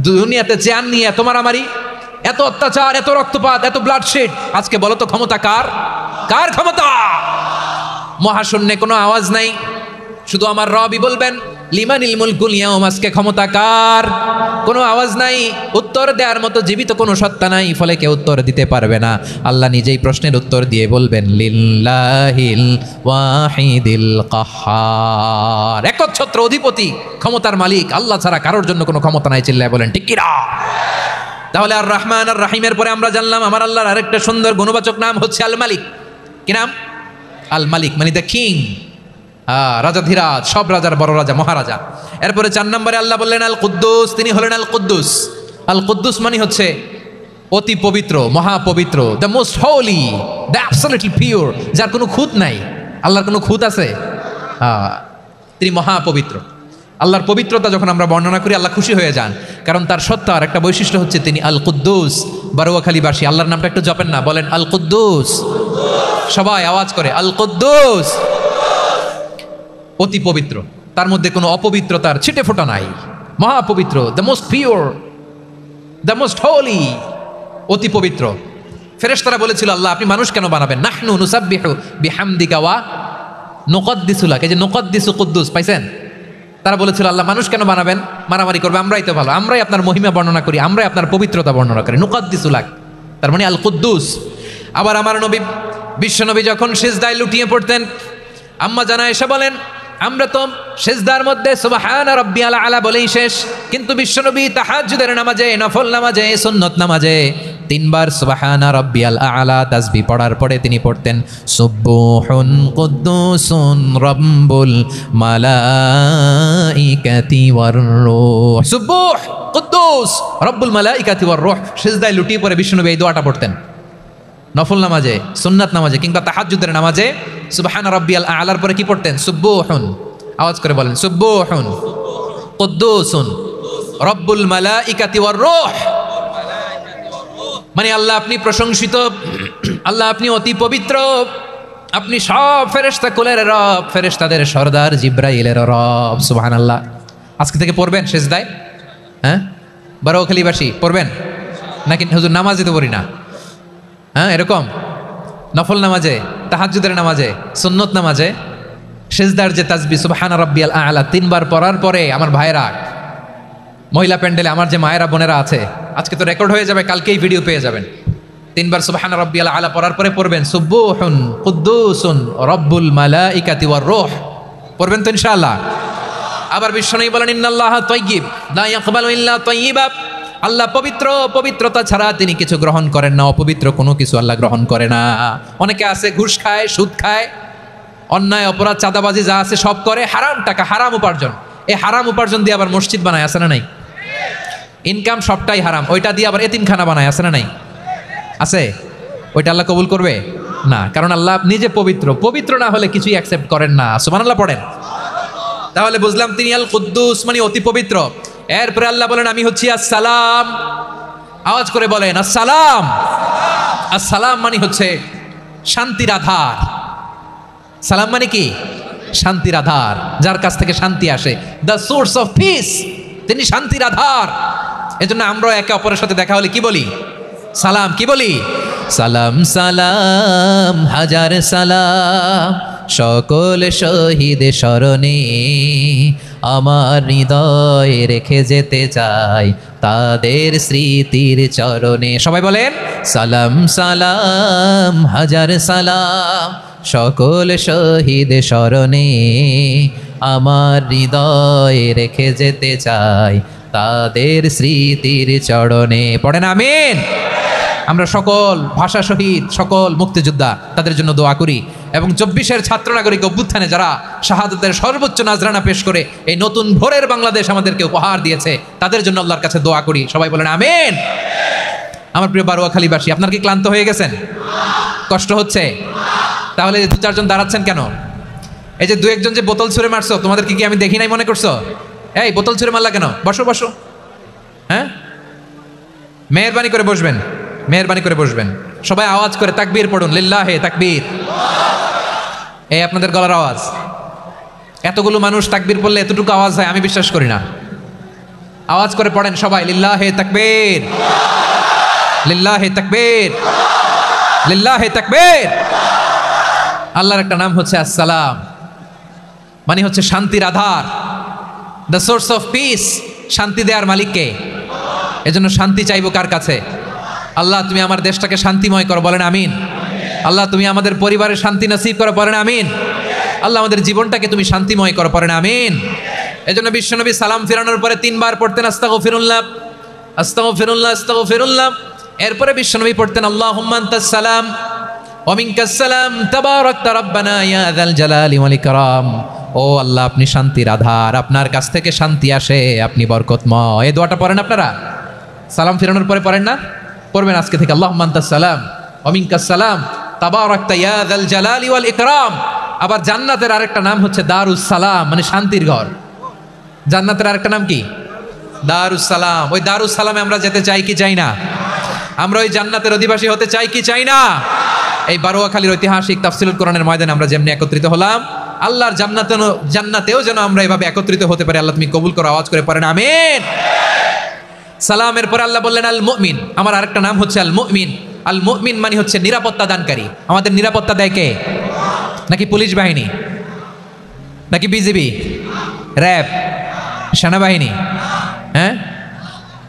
দুনিয়াতে চেয়ার নিয়ে এত মারামারি, এত অত্যাচার, এত রক্তপাত, এত ব্লাডশেড, আজকে বলো তো ক্ষমতা কার? কার ক্ষমতা? মহাশূন্যে কোনো আওয়াজ নাই, শুধু আমার রবই বলবেন লিমানিল মুলকুল ইয়াউম, আজকে ক্ষমতা কার? কোনো আওয়াজ নাই, উত্তর দেওয়ার মতো জীবিত কোনো সত্তা নাই, ফলে কেউ উত্তর দিতে পারবে না। আল্লাহ নিজেই প্রশ্নের উত্তর দিয়ে বলবেন লিল্লাহিল ওয়াহিদিল কাহ্হার, একচ্ছত্র অধিপতি, ক্ষমতার মালিক আল্লাহ ছাড়া কারোর জন্য কোনো ক্ষমতা নাই। চিল্লায় বলেন ঠিক কিনা? তাহলে আর রহমান আর রাহিমের পরে আমরা জানলাম আমার আল্লাহর আরেকটা সুন্দর গুণবাচক নাম হচ্ছে আল মালিক। কি নাম? আল মালিক, মানে দ্য কিং, রাজাধিরাজ, সব রাজার বড় রাজা, মহারাজা। এরপরে 4 নম্বরে আল্লাহ বললেন আল কুদ্দুস, তিনি হলেন আল কুদ্দুস। আল কুদ্দুস মানে হচ্ছে অতি পবিত্র, মহাপবিত্র, the most holy, the absolutely pure, যার কোনো খুঁত নাই। আল্লাহর কোনো খুঁত আছে? তিনি মহাপবিত্র। আল্লাহর পবিত্রতা যখন আমরা বর্ণনা করি আল্লাহ খুশি হয়ে যান, কারণ তার সত্তার একটা বৈশিষ্ট্য হচ্ছে তিনি আল কুদ্দুস। বারোয়াখালীবাসী আল্লাহর নামটা একটু জপেন না, বলেন আল কুদ্দুস, সবাই আওয়াজ করে আল কুদ্দুস। অতি পবিত্র, তার মধ্যে কোনো অপবিত্রতার ছিটে ফোঁটা নাই, মহাপবিত্র, the most pure, the most holy, অতি পবিত্র। ফেরেশতারা বলেছিল আল্লাহ আপনি মানুষ কেন বানাবেন? নাহনু নুসাব্বিহু বিহামদিকা ওয়া নুকদ্দিসু লাক। এই যে নুকদ্দিসু কুদ্দুস পাইছেন? তারা বলেছিল আল্লাহ মানুষ কেন বানাবেন? মারামারি করবে, আমরাই তো ভালো, আমরাই আপনার মহিমা বর্ণনা করি, আমরাই আপনার পবিত্রতা বর্ণনা করি। নুকদ্দিসু লাক, তার মানে আল কুদ্দুস। আবার আমার নবী, বিশ্বনবী যখন সিজদায় লুটিয়ে পড়তেন, আম্মা জানা এসে বলেন আমরা তো সিজদার মধ্যে সুবহান রাব্বিয়াল আলা বলেই শেষ, কিন্তু বিশ্বনবী তাহাজ্জুদের নামাজে, নফল নামাজে, সুন্নত নামাজে 3 বার সুবহান রাব্বিয়াল আলা তাসবিহ পড়ার পরে তিনি পড়তেন সুবহুন কুদ্দুসুন রাব্বুল মালাইকাতি ওয়ার রূহ। সুবহ কুদ্দুস রাব্বুল মালাইকাতি ওয়ার রূহ। সিজদায় লুটিয়ে পড়ে বিশ্বনবী এই দোয়াটা পড়তেন। নফল নামাজে, সুন্নাত নামাজে কিংবা তাহাজ্জুদের নামাজে সুবহান রাব্বিয়াল আলার পরে কি পড়তেন? সুবহুন। আওয়াজ করে বলেন সুবহুন। কুদ্দুসুন রব্বুল মালাইকাতি ওয়ার রূহ, মানে আল্লাহ আপনি প্রশংসিত, আল্লাহ আপনি অতি পবিত্র, আপনি সব ফেরেশতা কুলের রব, ফেরেশতাদের সরদার জিব্রাইলের রব। সুবহানাল্লাহ। আজকে থেকে পড়বেন সিজদায়? হ্যাঁ, বারোখালীবাসী পড়বেন নাকি হুজুর নামাজে তো পড়ি না? হ্যাঁ, এরকম নফল নামাজে, তাহাজ্জুদের নামাজে, সুন্নত নামাজে সিজদার যে তাসবিহ সুবহান রাব্বিয়াল আ'লা 3 বার পড়ার পরে আমার ভাইরা, মহিলা প্যান্ডেলে আমার যে মায়েরা বোনেরা আছে, আজকে তো রেকর্ড হয়ে যাবে, কালকেই ভিডিও পেয়ে যাবেন। 3 বার সুবহান রাব্বিয়াল আ'লা পড়ার পরে পড়বেন সুবহুন কুদ্দুসুন রব্বুল মালাইকাতি ওয়ার রূহ, পড়বেন তো ইনশাআল্লাহ। আবার বিশ্বনবী বলেন ইন্নাল্লাহা তাইয়্যিব লা ইয়াকবালু ইল্লা তাইয়্যিবা, আল্লাহ পবিত্র, পবিত্রতা ছাড়া তিনি কিছু গ্রহণ করেন না, অপবিত্র কোনো কিছু আল্লাহ গ্রহণ করে না। অনেকে আছে ঘুষ খায়, সুদ খায়, অন্যায় অপরাধ চাঁদাবাজি যা আছে সব করে, হারাম টাকা, হারাম উপার্জন। এই হারাম উপার্জন দিয়ে আবার মসজিদ বানায়, আছে না নাই? ইনকাম সবটাই হারাম, ওইটা দিয়ে আবার এতিমখানা বানায়, আছে না নাই? আছে। ওইটা আল্লাহ কবুল করবে না, কারণ আল্লাহ নিজে পবিত্র, পবিত্র না হলে কিছুই অ্যাকসেপ্ট করেন না। সুবহানাল্লাহ পড়েন। তাহলে বুঝলাম তিনি আল কুদ্দুস মানে অতি পবিত্র। এরপরে আল্লাহ বলেন আমি হচ্ছি আসসালাম। আওয়াজ করে বলেন আসসালাম। আসসালাম মানে হচ্ছে শান্তির আধার। সালাম মানে কি? শান্তির আধার, যার কাছ থেকে শান্তি আসে, দ্য সোর্স অফ পিস, তিনি শান্তির আধার। এজন্য আমরা একে অপরের সাথে দেখা হলে কি বলি? সালাম। কি বলি? সালাম সালাম হাজার সালাম, সকল শহীদ স্মরণে আমার হৃদয় রেখে যেতে চাই তাদের স্মৃতির চরণে। সবাই বলেন সালাম সালাম হাজার সালাম, সকল শহীদ স্মরণে আমার হৃদয় রেখে যেতে চাই তাদের স্মৃতির চরণে। পড়েন আমিন। আমরা সকল ভাষা শহীদ, সকল মুক্তিযোদ্ধা, তাদের জন্য দোয়া করি, এবং 24-এর ছাত্র নাগরিক অভ্যুত্থানে যারা শাহাদাতের সর্বোচ্চ নাজরানা পেশ করে এই নতুন ভোরের বাংলাদেশ আমাদেরকে উপহার দিয়েছে, তাদের জন্য আল্লাহর কাছে দোয়া করি। সবাই বলেন আমিন। আমার প্রিয় বারোয়াখালীবাসী, আপনার কি ক্লান্ত হয়ে গেছেন? কষ্ট হচ্ছে? তাহলে 2-4 জন দাঁড়াচ্ছেন কেন? এই যে 2-1 জন যে বোতল ছুঁড়ে মারছো, তোমাদেরকে কি আমি দেখি নাই মনে করছো? এই বোতল ছুঁড়ে মারলা কেন? বসো বসো। হ্যাঁ, মেহেরবানি করে বসবেন, মেহেরবানি করে বসবেন। সবাই আওয়াজ করে তাকবীর পড়ুন, লিল্লাহে তাকবীর। এই আপনাদের গলার আওয়াজ। এতগুলো মানুষ তাকবীর পড়লে এতটুকু আওয়াজ হয় আমি বিশ্বাস করি না। আওয়াজ করে পড়েন সবাই, লিল্লাহে তাকবীর, লিল্লাহে তাকবীর, লিল্লাহে তাকবীর। আল্লাহর একটা নাম হচ্ছে আসসালাম, মানে হচ্ছে শান্তির আধার, দ্য সোর্স অফ পিস। শান্তি দেওয়ার মালিককে। এজন্য শান্তি চাইবো কার কাছে? আল্লাহ তুমি আমার দেশটাকে শান্তিময় করো, বলেন আমিন। আল্লাহ তুমি আমাদের পরিবারের শান্তি নসিব করো, বলেন আমিন। আল্লাহ আমাদের জীবনটাকে তুমি শান্তিময় করো, পড়েন আমিন। এজন্য বিশ্বনবী সালাম ফিরানোর পরে 3 বার পড়তেন আস্তাগফিরুল্লাহ, আস্তাগফিরুল্লাহ, আস্তাগফিরুল্লাহ। এরপরে বিশ্বনবী পড়তেন আল্লাহুম্মা আনতাস সালাম ওয়া মিনকাস সালাম তাবারাকতা রাব্বানা ইয়া যাল জালালি ওয়াল ইকরাম। ও আল্লাহ আপনি শান্তির আধার, আপনার কাছ থেকে শান্তি আসে, আপনি বরকতময়। এই দোয়াটা পড়েন আপনারা সালাম ফিরানোর পরে, পড়েন না? পড়বেন আজকে থেকে আল্লাহুম্মা আনতাস সালাম ওয়া মিনকাস সালাম তাবারাকতা ইয়া যাল জালালি ওয়াল ইকরাম। আবার জান্নাতের আরেকটা নাম হচ্ছে দারুস সালাম, মানে শান্তির ঘর। জান্নাতের আরেকটা নাম কি? দারুস সালাম। ওই দারুস সালামে আমরা যেতে চাই কি চাই না? আমরা ওই জান্নাতের অধিবাসী হতে চাই কি চাই না? এই বারোয়াখালীর ঐতিহাসিক তাফসীরুল কোরআনের ময়দানে আমরা যেমনি একত্রিত হলাম, আল্লাহর জান্নাতেও যেন আমরা এভাবে একত্রিত হতে পারি। আল্লাহ তুমি কবুল করো। আওয়াজ করে পড়েন আমিন। সালামের পরে আল্লাহ বললেন আল মুমিন। আমার আরেকটা নাম হচ্ছে আল মুমিন। আল মুমিন মানে হচ্ছে নিরাপত্তা দানকারী। আমাদের নিরাপত্তা দেয় কে? নাকি পুলিশ বাহিনী, নাকি বিজিবি, র্যাব, সেনাবাহিনী, হ্যাঁ,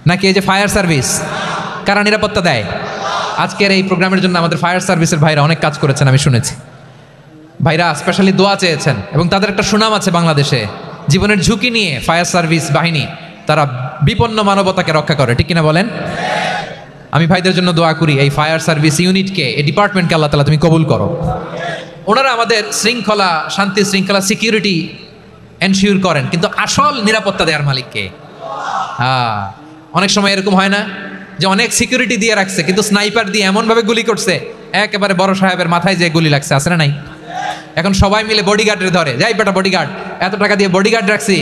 নাকি এই যে ফায়ার সার্ভিস? কারা নিরাপত্তা দেয়? আজকের এই প্রোগ্রামের জন্য আমাদের ফায়ার সার্ভিসের ভাইরা অনেক কাজ করেছেন, আমি শুনেছি। ভাইরা স্পেশালি দোয়া চেয়েছেন, এবং তাদের একটা সুনাম আছে বাংলাদেশে। জীবনের ঝুঁকি নিয়ে ফায়ার সার্ভিস বাহিনী তারা বিপন্ন মানবতাকে রক্ষা করে, ঠিক কিনা বলেন? আমি ভাইদের জন্য দোয়া করি, এই ফায়ার সার্ভিস ইউনিটকে, এই ডিপার্টমেন্টকে আল্লাহ তাআলা তুমি কবুল করো। ওনারা আমাদের শৃঙ্খলা, শান্তি শৃঙ্খলা, সিকিউরিটি এনশিওর করেন, কিন্তু আসল নিরাপত্তা দেওয়ার মালিককে। হ্যাঁ, অনেক সময় এরকম হয় না যে অনেক সিকিউরিটি দিয়ে রাখছে, কিন্তু স্নাইপার দিয়ে এমনভাবে গুলি করছে একেবারে বড় সাহেবের মাথায় যে গুলি লাগছে, আছে না নাই? এখন সবাই মিলে বডিগার্ডের ধরে, যাই বেটা বডিগার্ড, এত টাকা দিয়ে বডিগার্ড রাখছি,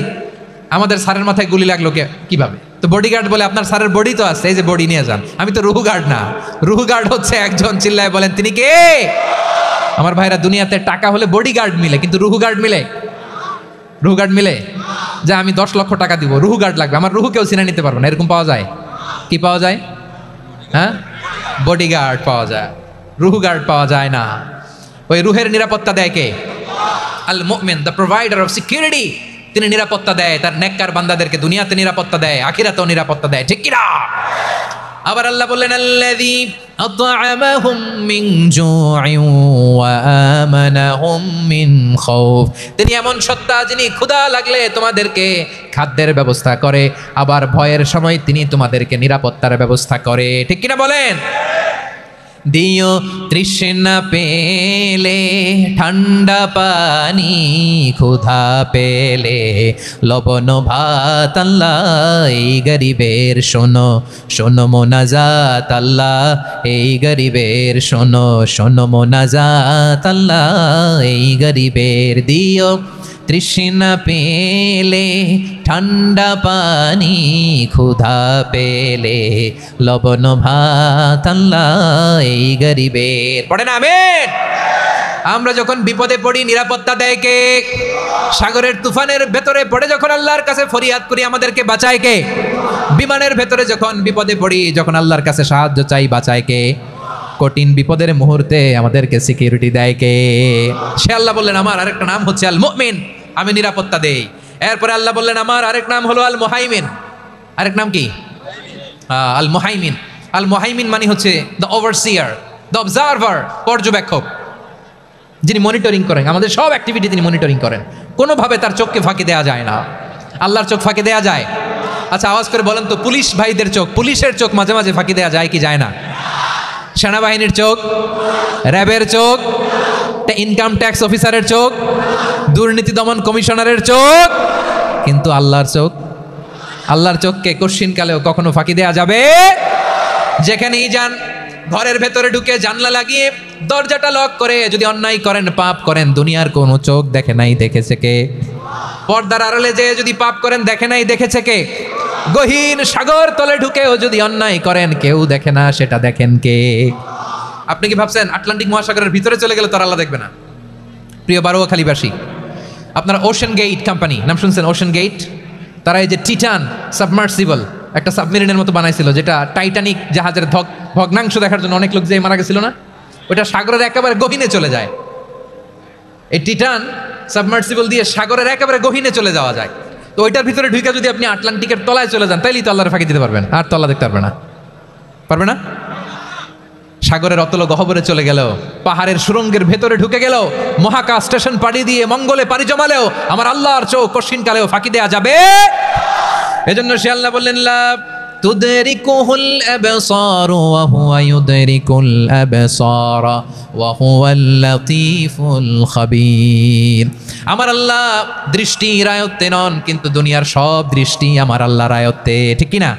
আমাদের স্যারের মাথায় গুলি লাগলো কিভাবে? তো বডিগার্ড বলে আপনার স্যারের বডি তো আছে, এই যে বডি নিয়ে যান। আমি তো রুহু গার্ড না, রুহু গার্ড হচ্ছে একজন, চিল্লায় বলেন তিনি কে? আমার ভাইরা, দুনিয়াতে টাকা হলে বডিগার্ড মিলে, কিন্তু রুহু গার্ড মিলে? রুহু গার্ড মিলে? যে আমি 10 লক্ষ টাকা দিব, রুহু গার্ড লাগবে, আমার রুহু কেউ চিনে নিতে পারবো না, এরকম পাওয়া যায়? কি পাওয়া যায়? হ্যাঁ, বডিগার্ড পাওয়া যায়, রুহু গার্ড পাওয়া যায় না। ওই রুহের নিরাপত্তা দেয় কে? আল মুমিন, দ্য প্রোভাইডার অফ সিকিউরিটি। তিনি নিরাপত্তা দেয় তার নেককার বান্দাদেরকে, দুনিয়াতে নিরাপত্তা দেয়, আখিরাতেও নিরাপত্তা দেয়, ঠিক কি না? আবার আল্লাহ বললেন আল্লাযী আত'আমাহুম মিন জু'ইন ওয়া আমানাহুম মিন খাউফ। তিনি এমন সত্তা যিনি ক্ষুধা লাগলে তোমাদেরকে খাদ্যের ব্যবস্থা করে, আবার ভয়ের সময় তিনি তোমাদেরকে নিরাপত্তার ব্যবস্থা করে, ঠিক কি না বলেন? দিও তৃষ্ণা পেলে ঠান্ডা পানি, ক্ষুধা পেলে লবণ ভাত, আল্লাহ এই গরিবের শোনো শোনো মোনাজাত, আল্লাহ এই গরিবের শোনো শোনো মোনাজাত, আল্লাহ এই গরিবের। দিও তৃষ্ণা পেলে ঠান্ডা পানি, ক্ষুধা পেলে লবণ ভাত, আল্লাহ এই গরিবের। পড়েন আমিন। আমরা যখন বিপদে পড়ি নিরাপত্তা দেয় কে? সাগরের তুফানের ভেতরে পড়ে যখন আল্লাহর কাছে ফরিয়াদ করি আমাদেরকে বাঁচায় কে? বিমানের ভেতরে যখন বিপদে পড়ি, যখন আল্লাহর কাছে সাহায্য চাই, বাঁচায় কে? কঠিন বিপদের মুহূর্তে আমাদেরকে সিকিউরিটি দেয় কে? সে আল্লাহ বললেন আমার আরেকটা নাম হচ্ছে আল মুমিন, আমি নিরাপত্তা দেই। এরপরে আল্লাহ বললেন আমার আরেক নাম হলো আল মুহাইমিন। আরেক নাম কি? আল মুহাইমিন। আল মুহাইমিন মানে হচ্ছে দ্য ওভারসিয়ার, দ্য অবজারভার, পর্যবেক্ষক, যিনি মনিটরিং করেন আমাদের সব অ্যাক্টিভিটি, তিনি মনিটরিং করেন। কোনোভাবে তার চোখকে ফাঁকি দেওয়া যায় না। আল্লাহর চোখ ফাঁকি দেওয়া যায়? আচ্ছা আওয়াজ করে বলেন তো, পুলিশ ভাইদের চোখ, পুলিশের চোখ মাঝে মাঝে ফাঁকি দেওয়া যায় কি যায় না? সেনাবাহিনীর চোখ, র্যাবের চোখ, ইনকাম ট্যাক্স অফিসারের চোখ, দুর্নীতি দমন কমিশনারের চোখ, কিন্তু আল্লাহর চোখ? আল্লাহর চোখকে কশ্চিনকালেও কখনো ফাঁকি দেওয়া যাবে? যেখানেই যান, ঘরের ভেতরে ঢুকে জানলা লাগিয়ে দরজাটা লক করে যদি অন্যায় করেন, পাপ করেন, দুনিয়ার কোনো চোখ দেখে নাই, দেখেছে কে? পর্দার আড়ালে যে যদি পাপ করেন, দেখে নাই, দেখেছে কে? গহীন সাগর তলে ঢুকেও যদি অন্যায় করেন, কেউ দেখে না, সেটা দেখেন কে? আপনি কি ভাবছেন আটলান্টিক মহাসাগরের ভিতরে চলে গেলে তার আল্লাহ দেখবে না? প্রিয় বারোয়াখালীবাসী, আপনারা ওশেন গেট কোম্পানি নাম শুনছেন? ওশেন গেট, তারা এই যে টিটান সাবমার্সিবল একটা সাবমেরিনের মতো বানাইছিল, যেটা টাইটানিক জাহাজের ভগ্নাংশ দেখার জন্য অনেক লোক যে মারা গেছিল না, ওটা সাগরের একেবারে গহীনে চলে যায়। এই টিটান সাবমার্সিবল দিয়ে সাগরের একেবারে গহীনে চলে যাওয়া যায়। তো ওইটার ভিতরে ঢুকে যদি আপনি আটলান্টিকের তলায় চলে যান, তাইলেই তো আল্লাহর ফাঁকি দিতে পারবেন, আর তলা দেখতে পারবে না। পারবে না? সাগরের অতল গহ্বরে চলে গেল, পাহাড়ের সুরঙ্গের ভেতরে ঢুকে গেল, মহাকাশ স্টেশন পাড়ি দিয়ে মঙ্গলে পাড়ি জমালেও আমার আল্লাহর চোখ কশ্চিনকালেও ফাঁকি দেয়া যাবে? এজন্য সে আল্লাহ বললেন লা তুদরিকুহুল আবসার ওয়া হুয়া ইউদরিকুল আবসার ওয়া হুয়াল লাতীফুল খাবীর। আমার আল্লাহ দৃষ্টির আয়ত্তে নন, কিন্তু দুনিয়ার সব দৃষ্টি আমার আল্লাহর আয়ত্তে, ঠিক কি না?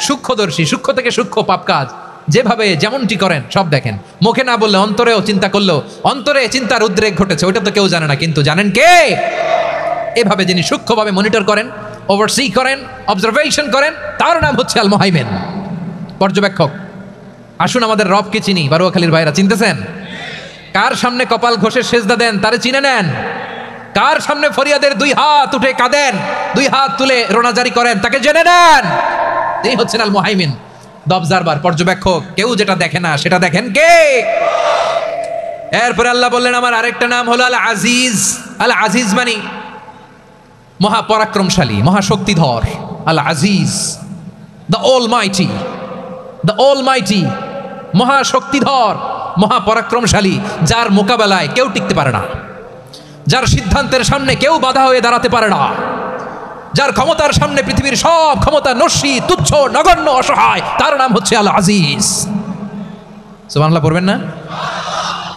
সূক্ষ্মদর্শী, সূক্ষ্ম থেকে সূক্ষ্ম পাপ কাজ যেভাবে যেমনটি করেন সব দেখেন। মুখে না বললে অন্তরেও চিন্তা করলেও অন্তরে চিন্তার উদ্রেক ঘটেছে, ওইটা তো কেউ জানে না, কিন্তু জানেন কে? এভাবে যিনি সূক্ষ্মভাবে মনিটর করেন, ওভারসি করেন, অবজারভেশন করেন, তার নাম হচ্ছে আল মুহাইমিন, পর্যবেক্ষক। আসুন আমাদের রবকে চিনি। বারোয়াখালীর ভাইরা চিনতেছেন? কার সামনে কপাল ঘষে সেজদা দেন তারে চিনে নেন। কার সামনে ফরিয়াদের 2 হাত উঠে কাঁদেন, 2 হাত তুলে রোনাজারি করেন, তাকে জেনে নেন। তিনি হচ্ছেন আল মুহাইমিন, দ্য অবজারভার, পর্যবেক্ষক। কেউ যেটা দেখে না সেটা দেখেন কে? এরপরে আল্লাহ বললেন আমার আরেকটা নাম হলো আল আজিজ। আল আজিজ মানে মহাপরাক্রমশালী, মহাশক্তিধর। আল আজিজ, দ্য অলমাইটি, দ্য অলমাইটি, মহাশক্তিধর, মহাপরাক্রমশালী, যার মোকাবেলায় কেউ টিকতে পারে না, যার সিদ্ধান্তের সামনে কেউ বাধা হয়ে দাঁড়াতে পারে না, যার ক্ষমতার সামনে পৃথিবীর সব ক্ষমতা নস্যি, তুচ্ছ, নগণ্য, অসহায়, তার নাম হচ্ছে আল আজিজ। সুবহানাল্লাহ পড়বেন না?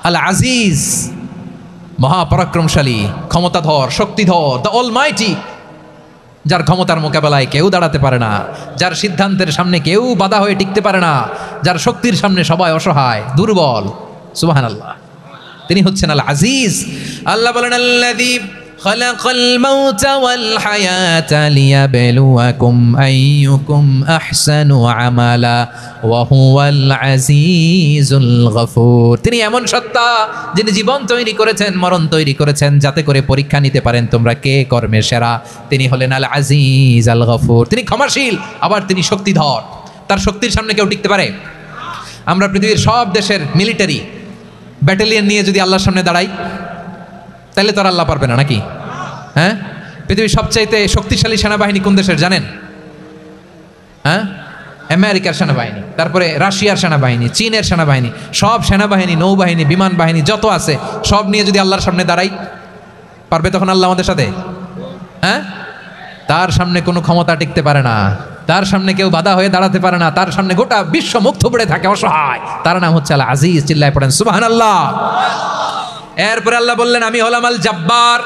আল আজিজ, মহাপরাক্রমশালী, ক্ষমতাধর, শক্তিধর, দ্য অলমাইটি, যার ক্ষমতার মোকাবেলায় কেউ দাঁড়াতে পারে না, যার সিদ্ধান্তের সামনে কেউ বাধা হয়ে টিকতে পারে না, যার শক্তির সামনে সবাই অসহায়, দুর্বল। সুবহানাল্লাহ, তিনি হচ্ছেন আল আজিজ। আল্লাহ বলেন আল্লাযী খালাকাল মাউতা ওয়াল হায়াতা লিয়াবলুয়াকুম আইয়ুকুম আহসানু আমালা ওয়া হুয়াল আজিজুল গফুর। তিনি এমন সত্তা যিনি জীবন তৈরি করেছেন, মরণ তৈরি করেছেন, যাতে করে পরীক্ষা নিতে পারেন তোমরা কে কর্মে সেরা। তিনি হলেন আল আজিজ আল গফুর। তিনি ক্ষমাশীল, আবার তিনি শক্তিধর। তার শক্তির সামনে কেউ টিকতে পারে? আমরা পৃথিবীর সব দেশের মিলিটারি ব্যাটালিয়ন নিয়ে যদি আল্লাহর সামনে দাঁড়াই, তাহলে তো আর আল্লাহ পারবে না নাকি? হ্যাঁ, পৃথিবীর সবচাইতে শক্তিশালী সেনাবাহিনী কোন দেশের জানেন? হ্যাঁ, আমেরিকার সেনাবাহিনী, তারপরে রাশিয়ার সেনাবাহিনী, চীনের সেনাবাহিনী, সব সেনাবাহিনী, নৌবাহিনী, বিমান বাহিনী যত আছে সব নিয়ে যদি আল্লাহর সামনে দাঁড়াই, পারবে তখন আল্লাহ আমাদের সাথে? হ্যাঁ, তার সামনে কোনো ক্ষমতা টিকতে পারে না, তার সামনে কেউ বাধা হয়ে দাঁড়াতে পারে না, তার সামনে গোটা বিশ্ব মুখ থুবড়ে থাকে অসহায়। তার নাম হচ্ছে আল আজিজ। চিল্লায় পড়েন সুবহানাল্লাহ। এরপরে আল্লাহ বললেন আমি হলাম আল জব্বার।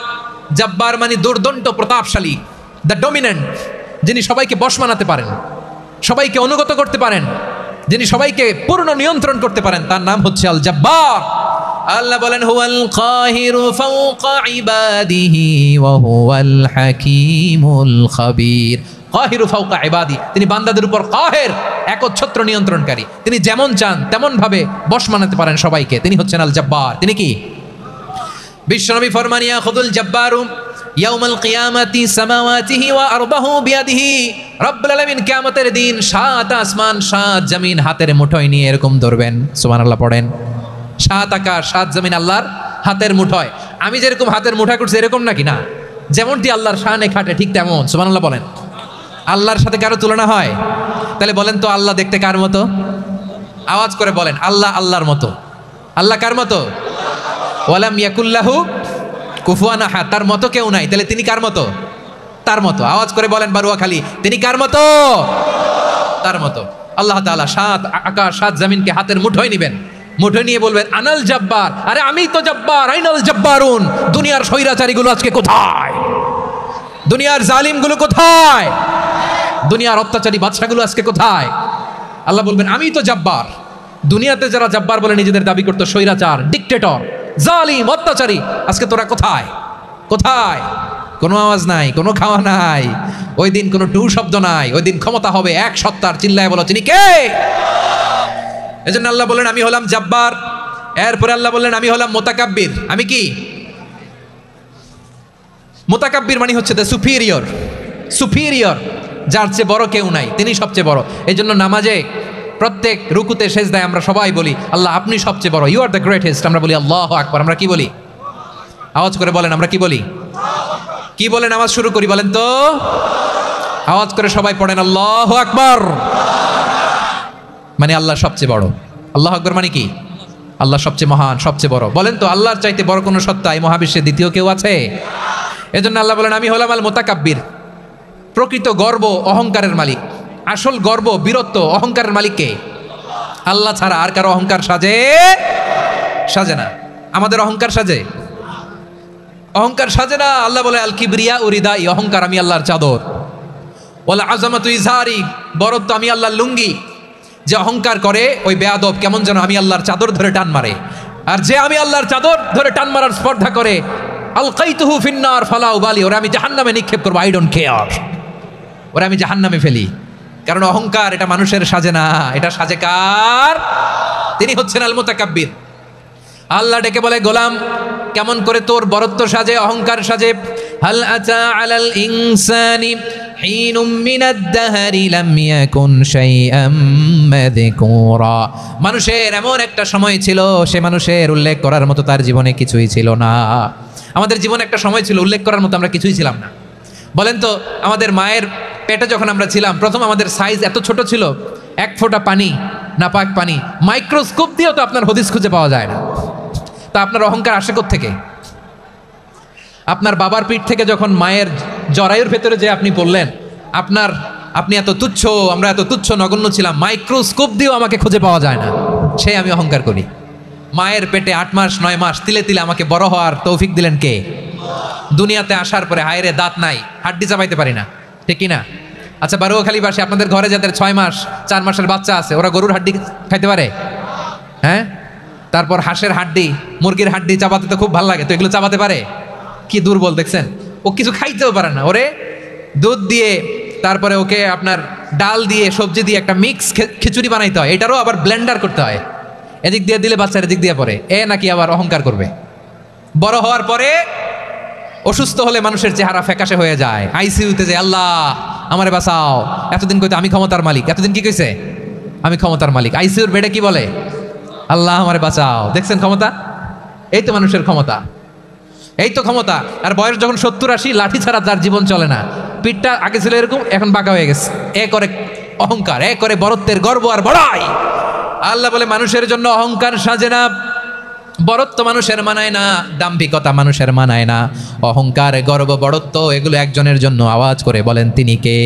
জব্বার মানে দুর্দন্ত প্রতাপশালী, দ্য ডমিনেন্ট, যিনি সবাইকে বশ মানাতে পারেন, সবাইকে অনুগত করতে পারেন, যিনি সবাইকে পূর্ণ নিয়ন্ত্রণ করতে পারেন, তার নাম হচ্ছে আল জব্বার। আল্লাহ বলেন হুয়াল কাহিরু ফাওকা ইবাদিহি ওয়া হুয়াল হাকীমুল খাবীর। কাহিরু ফাওকা ইবাদি, তিনি বান্দাদের উপর কাহের, একচ্ছত্র নিয়ন্ত্রণকারী। তিনি যেমন চান তেমন ভাবে বশ মানাতে পারেন সবাইকে। তিনি হচ্ছেন আল জব্বার। তিনি কি? বিশ্বনবী ফরমান ইয়াখুদুল জব্বারু ইয়াউমাল কিয়ামাতি সামাওয়াতিহি ওয়া আরবাহু বিয়াদিহি। রব্বুল আলামিন কিয়ামতের দিন 7 আসমান 7 জমিন হাতের মুঠোয় নিয়ে এরকম ধরবেন। সুবহানাল্লাহ পড়েন। 7 আকাশ 7 জমিন আল্লাহর হাতের মুঠোয়। আমি যেরকম হাতের মুঠা করছি এরকম নাকি? না, যেমনটি আল্লাহর শানে খাটে ঠিক তেমন। সুবহানাল্লাহ বলেন। আল্লাহর সাথে কারো তুলনা হয়? তাহলে বলেন তো আল্লাহ দেখতে কার মতো? আওয়াজ করে বলেন, আল্লাহ আল্লাহর মতো। আল্লাহ কার মতো? ওয়ালাম ইয়াকুল্লাহু কুফুয়ান আহাদ, তার মতো কেউ নাই। তাহলে তিনি কার মতো? তার মতো। আওয়াজ করে বলেন বারুয়াখালী, তিনি কার মতো? তার মতো। আল্লাহ তাআলা 7 আকাশ 7 জমিনকে হাতের মুঠোয় নেবেন, মুঠোয় নিয়ে বলবেন আনাল জব্বার। আরে আমি তো জব্বার, আইনাল জব্বারুন। দুনিয়ার স্বৈরাচারীগুলো আজকে কোথায়? দুনিয়ার জালিমগুলো কোথায়? দুনিয়ার অত্যাচারী বাদশাগুলো আজকে কোথায়? আল্লাহ বলবেন আমি তো জব্বার। দুনিয়াতে যারা জব্বার বলে নিজেদের দাবি করতো, স্বৈরাচার, ডিক্টেটর, জালিম, অত্যাচারী, আজকে তোরা কোথায়? কোথায়? কোনো আওয়াজ নাই, কোনো খাওয়া নাই, ওই দিন কোনো টু শব্দ নাই। ওই দিন ক্ষমতা হবে এক সত্তার। চিল্লায় বলো তিনি কে? এজন্য আল্লাহ বললেন আমি হলাম জব্বার। এরপরে আল্লাহ বললেন আমি হলাম মুতাকাব্বির। আমি কি? মুতাকাব্বির মানে হচ্ছে দ্য সুপিরিয়র। সুপিরিয়র, যার চেয়ে বড় কেউ নাই, তিনি সবচেয়ে বড়। এই জন্য নামাজে প্রত্যেক রুকুতে সেজদায় আমরা সবাই বলি আল্লাহ আপনি সবচেয়ে বড়, ইউ আর দ্য গ্রেটেস্ট। আমরা বলি আল্লাহু আকবার। আমরা কি বলি? আওয়াজ করে বলেন, আমরা কি বলি? কি বলে নামাজ শুরু করি বলেন তো? আওয়াজ করে সবাই পড়েন আল্লাহু আকবার। মানে আল্লাহ সবচেয়ে বড়। আল্লাহু আকবার মানে কি? আল্লাহ সবচেয়ে মহান, সবচেয়ে বড়। বলেন তো আল্লাহর চাইতে বড় কোনো সত্তা এই মহাবিশ্বে দ্বিতীয় কেউ আছে? এজন্য আল্লাহ বলেন আমি হলাম আল মুতাকাব্বির। প্রকৃত গর্ব অহংকারের মালিক। আসল গর্ব, বীরত্ব, অহংকারের মালিক কে? আল্লাহ ছাড়া আর কারো অহংকার সাজে? সাজে না। আমাদের অহংকার সাজে? অহংকার সাজে না। আল্লাহ বলে আল কিবরিয়া উরিদাই, অহংকার আমি আল্লাহর চাদর। ওয়ালা আযামাতু ইজহারি, বরত্ব আমি আল্লাহর লুঙ্গি। যে অহংকার করে ওই বেয়াদব কেমন যেন আমি আল্লাহর চাদর ধরে টান মারে। আর যে আমি আল্লাহর চাদর ধরে টান মারার স্পর্ধা করে আলকাইতুহু ফিন্নার ফালা উবালি, ওরা আমি জাহান্নামে নিক্ষেপ করবো, আই ডোন্ট কেয়ার, ওরা আমি জাহান্নামে ফেলি। কারণ অহংকার এটা মানুষের সাজে না, এটা সাজে কার? তিনি হচ্ছেন আল মুতাকাব্বির। আল্লাহ ডেকে বলে গোলাম কেমন করে তোর বরত্ব সাজে, অহংকার সাজে? হাল আতা আলাল ইনসানি হিনুম মিনাদ দাহরি লাম ইয়াকুন শাইআম মাযকুরা। মানুষের এমন একটা সময় ছিল, সে মানুষের উল্লেখ করার মতো তার জীবনে কিছুই ছিল না। আমাদের জীবনে একটা সময় ছিল উল্লেখ করার মতো আমরা কিছুই ছিলাম না। বলেন তো আমাদের মায়ের পেটে যখন আমরা ছিলাম, প্রথম আমাদের সাইজ এত ছোট ছিল, 1 ফোঁটা পানি, নাপাক পানি, মাইক্রোস্কোপ দিয়েও তো আপনার হদিস খুঁজে পাওয়া যায় না। তা আপনার অহংকার আসে কোত্থেকে? আপনার বাবার পিঠ থেকে যখন মায়ের জরায়ুর ভেতরে যে আপনি বললেন আপনি এত তুচ্ছ, আমরা এত তুচ্ছ নগণ্য ছিলাম, মাইক্রোস্কোপ দিয়েও আমাকে খুঁজে পাওয়া যায় না, সে আমি অহংকার করি। মায়ের পেটে 8 মাস 9 মাস তিলে তিলে আমাকে বড় হওয়ার তৌফিক দিলেন কে? দুনিয়াতে আসার পরে হায়রে দাঁত নাই, হাড্ডি চাবাইতে পারি না, ঠিক কি না? আচ্ছা বারুয়াখালীবাসী, আপনাদের ঘরে যাদের 6 মাস 4 মাসের বাচ্চা আছে, ওরা গরুর হাড্ডি খাইতে পারে? হ্যাঁ। তারপর হাঁসের হাড্ডি, মুরগির হাড্ডি চাবাতে তো খুব ভালো লাগে, তো এগুলো চাবাতে পারে? কি দুর্বল দেখছেন, ও কিছু খাইতেও পারে না, ওরে দুধ দিয়ে তারপরে ওকে আপনার ডাল দিয়ে সবজি দিয়ে একটা মিক্স খিচুড়ি বানাইতে হয়, এটারও আবার ব্লেন্ডার করতে হয়, এদিক দিয়ে দিলে বাচ্চার এদিক দিয়ে পড়ে, এ নাকি আবার অহংকার করবে। বড় হওয়ার পরে অসুস্থ হলে মানুষের চেহারা ফ্যাকাশে হয়ে যায়, আইসিইউতে যে আল্লাহ আমারে বাঁচাও, এতদিন কইতো আমি ক্ষমতার মালিক, এতদিন কি কইছে আমি ক্ষমতার মালিক, আইসিইউর বেডে কি বলে আল্লাহ আমারে বাঁচাও। দেখছেন ক্ষমতা, এই তো মানুষের ক্ষমতা, এই তো ক্ষমতা। আর বয়স যখন 70-80, লাঠি ছাড়া তার জীবন চলে না, পিঠটা আগে ছিল এরকম, এখন বাঁকা হয়ে গেছে, এ করে অহংকার, এ করে বড়ত্বের গর্ব আর বড়াই। আল্লাহ বলে মানুষের জন্য অহংকার সাজে না, বড়ত্ব মানুষের মানায় না, দাম্ভিকতা মানুষের মানায় না, অহংকার গর্ব বড়ত্ব এগুলো একজনের জন্য। আওয়াজ করে বলেন তিনি কে?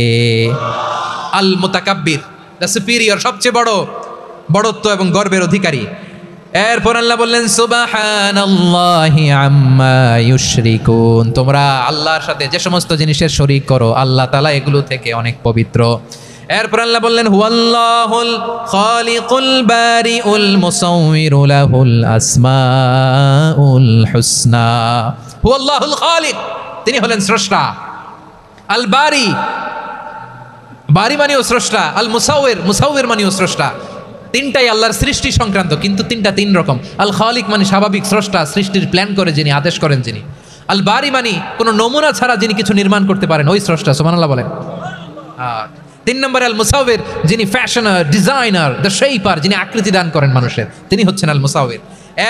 আল মুতাকাব্বির, দ্য সুপিরিয়র, সবচেয়ে বড় বড়ত্ব এবং গর্বের অধিকারী। এরপর আল্লাহ বললেন সুবহানাল্লাহি আম্মা ইউশরিকুন, তোমরা আল্লাহর সাথে যে সমস্ত জিনিসের শরীক করো আল্লাহ তাআলা এগুলো থেকে অনেক পবিত্র। এরপর আল্লাহ বললেন হুয়াল্লাহুল খালিকুল বারিউল মুসাউমিরু লাহুল আসমাউল হুসনা। হুয়াল্লাহুল খালিক, তিনি হলেন স্রষ্টা। আল বারি, বারি মানেও স্রষ্টা, আল মুসাউইর, মুসাউইর মানেও স্রষ্টা। তিনটাই আল্লাহর সৃষ্টি সংক্রান্ত, কিন্তু তিনটা তিন রকম। আল খালিক মানে স্বাভাবিক স্রষ্টা, সৃষ্টির প্ল্যান করে যিনি, আদেশ করেন যিনি। আল বারি মানে কোনো নমুনা ছাড়া যিনি কিছু নির্মাণ করতে পারেন, ওই স্রষ্টা। সুবহানাল্লাহ বলেন। তিন নম্বরে আল মুসাউইর, যিনি ফ্যাশনার, ডিজাইনার, দ্য শেপার, যিনি আকৃতি দান করেন মানুষের, তিনি হচ্ছেন আল মুসাউইর।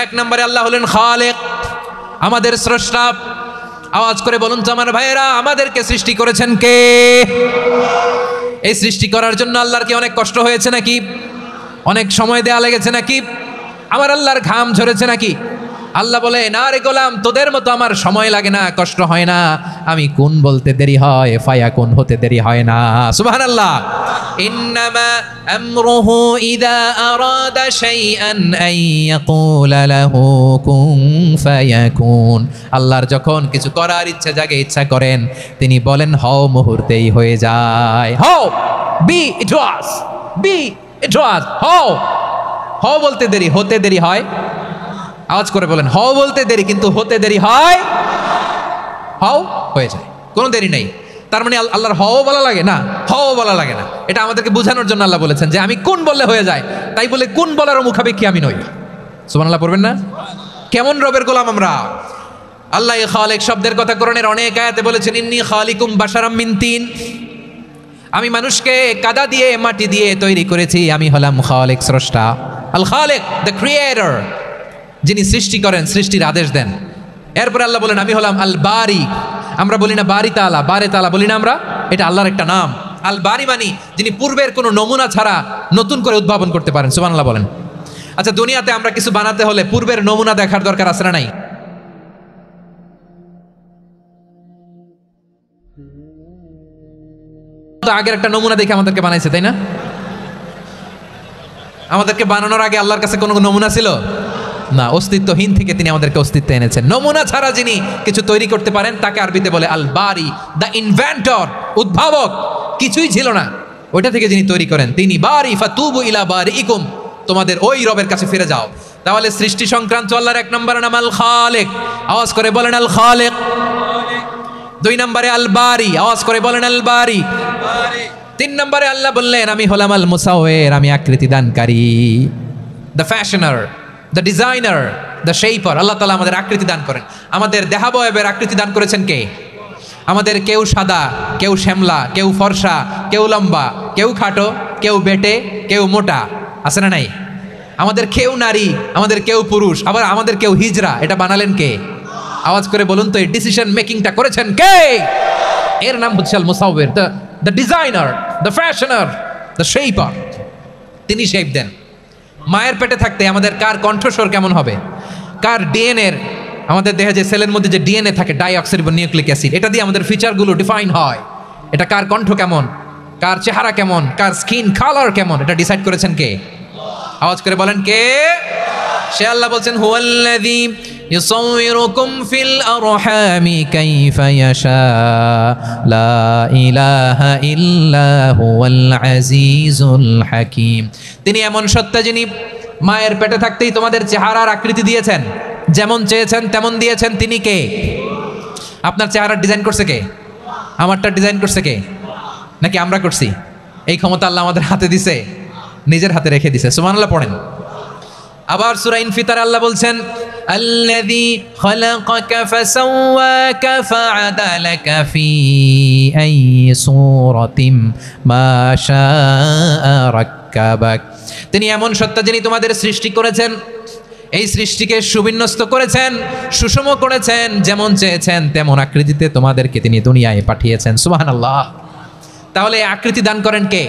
এক নম্বরে আল্লাহ হলেন খালেক, আমাদের স্রষ্টা। আওয়াজ করে বলুন তো আমার ভাইয়েরা, আমাদেরকে সৃষ্টি করেছেন কে? এই সৃষ্টি করার জন্য আল্লাহর কি অনেক কষ্ট হয়েছে নাকি? অনেক সময় দেয়া লেগেছে নাকি? আমার আল্লাহর ঘাম ঝরেছে নাকি? আল্লাহ বলে না রে গোলাম, তোদের মতো আমার সময় লাগে না, কষ্ট হয় না, আমি কোন বলতে দেরি হয়, ফায়াকুন হতে দেরি হয় না। সুবহানাল্লাহ। ইন্নামা আমরুহু ইযা আরাদা শাইআন আন ইয়াকুলা লাহু কুন ফায়াকুন। আল্লাহর যখন কিছু করার ইচ্ছা জাগে, ইচ্ছা করেন, তিনি বলেন হও, মুহূর্তেই হয়ে যায়। হও, বি ইট ওয়াজ, বি ইট ওয়াজ। হও, হও বলতে দেরি, হতে দেরি হয়। আওয়াজ করে বলেন, হও বলতে দেরি কিন্তু হতে দেরি হয়, হও হয়ে যায়, কোনো দেরি নেই। তার মানে আল্লাহর হও বলা লাগে না, হও বলা লাগে না। এটা আমাদেরকে বোঝানোর জন্য আল্লাহ বলেছেন যে আমি কোন বললে হয়ে যায়, তাই বলে কোন বলার মুখাপেক্ষী আমি নই। সুবহানাল্লাহ পড়বেন না? কেমন রবের গোলাম আমরা। আল্লাহ খালিক শব্দের কথা কোরআনের অনেক আয়াতে বলেছেন, ইন্নী খালিকুম বাশারাম মিন তিন, আমি মানুষকে কাদা দিয়ে মাটি দিয়ে তৈরি করেছি, আমি হলাম খালিক, স্রষ্টা। আল খালিক, দ্য ক্রিয়েটর, যিনি সৃষ্টি করেন, সৃষ্টির আদেশ দেন। এরপরে আল্লাহ বলেন আমি হলাম আল বারি। আমরা বলি না বারি তাআলা, বারে তাআলা বলি না আমরা, এটা আল্লাহর একটা নাম। আল বারি মানি যিনি পূর্বের কোনো নমুনা ছাড়া নতুন করে উদ্ভাবন করতে পারেন। সুবহানাল্লাহ বলেন। আচ্ছা, দুনিয়াতে আমরা কিছু বানাতে হলে পূর্বের নমুনা দেখার দরকার আছে না নাই? তো আগের একটা নমুনা দেখে আমাদেরকে বানাইছে, তাই না? আমাদেরকে বানানোর আগে আল্লাহর কাছে কোনো নমুনা ছিল না, অস্তিত্বহীন থেকে তিনি আমাদেরকে অস্তিত্বে এনেছেন। নমুনা ছাড়া যিনি কিছু তৈরি করতে পারেন তাকে আরবিতে বলে আল বারি, দ্য ইনভেন্টর, উদ্ভাবক। কিছুই ছিল না, ওইটা থেকে যিনি তৈরি করেন তিনি বারি। ফাতুবু ইলা বারিইকুম, তোমাদের ওই রবের কাছে ফিরে যাও। তাহলে সৃষ্টি সংক্রান্ত আল্লাহর এক নম্বরের নাম আল খালিক, আওয়াজ করে বলেন আল খালিক। দুই নম্বরে আল বারি, আওয়াজ করে বলেন আল বারি। তিন নম্বরে আল্লাহ বললেন আমি হলাম আল মুসাউইর, আমি আকৃতি দানকারী, the fashioner, the designer, the shaper. আল্লাহ তাআলা আমাদের আকৃতি দান করেন। আমাদের দেহাবয়বের আকৃতি দান করেছেন কে? আমাদের কেউ সাদা, কেউ শ্যামলা, কেউ ফর্সা, কেউ লম্বা, কেউ খাটো, কেউ বেটে, কেউ মোটা, আছে না নাই? আমাদের কেউ নারী, আমাদের কেউ পুরুষ, আবার আমাদের কেউ হিজড়া। এটা বানালেন কে? আওয়াজ করে বলুন তো, এই ডিসিশন মেকিংটা করেছেন কে? এর নাম হচ্ছে আল মুসাউইর, the designer, the fashioner, the shaper. তিনি শেপ দেন। মায়ের পেটে থাকতে আমাদের কার কণ্ঠস্বর কেমন হবে, কার ডিএনএর, আমাদের দেহে যে সেলের মধ্যে যে ডিএনএ থাকে, ডাইঅক্সিরিবোনিউক্লিক অ্যাসিড, এটা দিয়ে আমাদের ফিচারগুলো ডিফাইন হয়। এটা কার কণ্ঠ কেমন, কার চেহারা কেমন, কার স্কিন কালার কেমন, এটা ডিসাইড করেছেন কে? আওয়াজ করে বলেন কে? সে আল্লাহ বলছেন হুয়াল্লাযী ইউসাউইরুকুম ফিল আরহামি কাইফা ইয়াশা লা ইলাহা ইল্লা হুয়াল আজিজুল হাকীম। তিনি এমন সত্তা যিনি মায়ের পেটে থাকতেই তোমাদের চেহারার আকৃতি দিয়েছেন, যেমন চেয়েছেন তেমন দিয়েছেন। তিনি কে? আপনার চেহারা ডিজাইন করছে কে? আমারটা ডিজাইন করছে কে? নাকি আমরা করছি? এই ক্ষমতা আল্লাহ আমাদের হাতে দিছে, নিজের হাতে রেখে দিছে। সুবহানাল্লাহ পড়েন। আবার সূরা ইনফিতার আল্লাহ বলছেন, আল্লাযী খালাকাকা ফাসাওয়াকা ফাআদালাকা ফি আইয়ি সূরাতিন মা শাআ রাক্কাবাক। তিনি এমন সত্তা যিনি তোমাদের সৃষ্টি করেছেন, এই সৃষ্টিকে সুবিন্যস্ত করেছেন, সুষম করেছেন, যেমন চেয়েছেন তেমন আকৃতিতে তোমাদেরকে তিনি দুনিয়ায় পাঠিয়েছেন। সুবহানাল্লাহ। তাহলে আকৃতি দান করেন কে?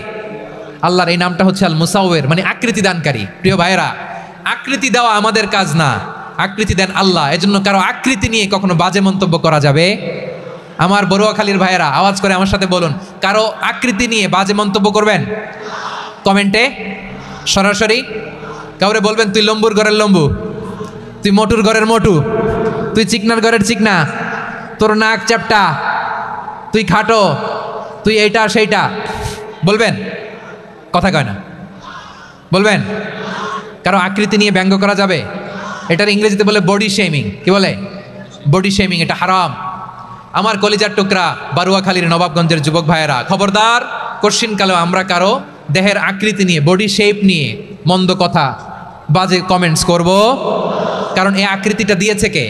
আল্লাহর এই নামটা হচ্ছে আল মুসাওয়ির, মানে আকৃতি দানকারী। প্রিয় ভাইরা, আকৃতি দেওয়া আমাদের কাজ না, আকৃতি দেন আল্লাহ। এজন্য কারো আকৃতি নিয়ে কখনো বাজে মন্তব্য করা যাবে? আমার বড়ুয়াখালীর ভাইয়েরা আওয়াজ করে আমার সাথে বলুন, কারো আকৃতি নিয়ে বাজে মন্তব্য করবেন? কমেন্টে সরাসরি কাউরে বলবেন তুই লম্বুর ঘরের লম্বু, তুই মোটুর ঘরের মোটু, তুই চিকনার ঘরের চিকনা, তোর নাক চ্যাপটা, তুই খাটো, তুই এইটা সেইটা বলবেন? কথা কয় না, বলবেন? কারো আকৃতি নিয়ে ব্যঙ্গ করা যাবে? এটার ইংরেজিতে বলে বডি শেমিং। কি বলে? Body shaming. এটা হারাম। আমার কলিজার টুকরা বারুয়াখালীর নবাবগঞ্জের যুবক ভাইয়েরা, খবরদার, কোশ্চিনকালেও আমরা কারো দেহের আকৃতি নিয়ে, বডি শেপ নিয়ে মন্দ কথা, বাজে কমেন্টস করব? কারণ এই আকৃতিটা দিয়েছে কে?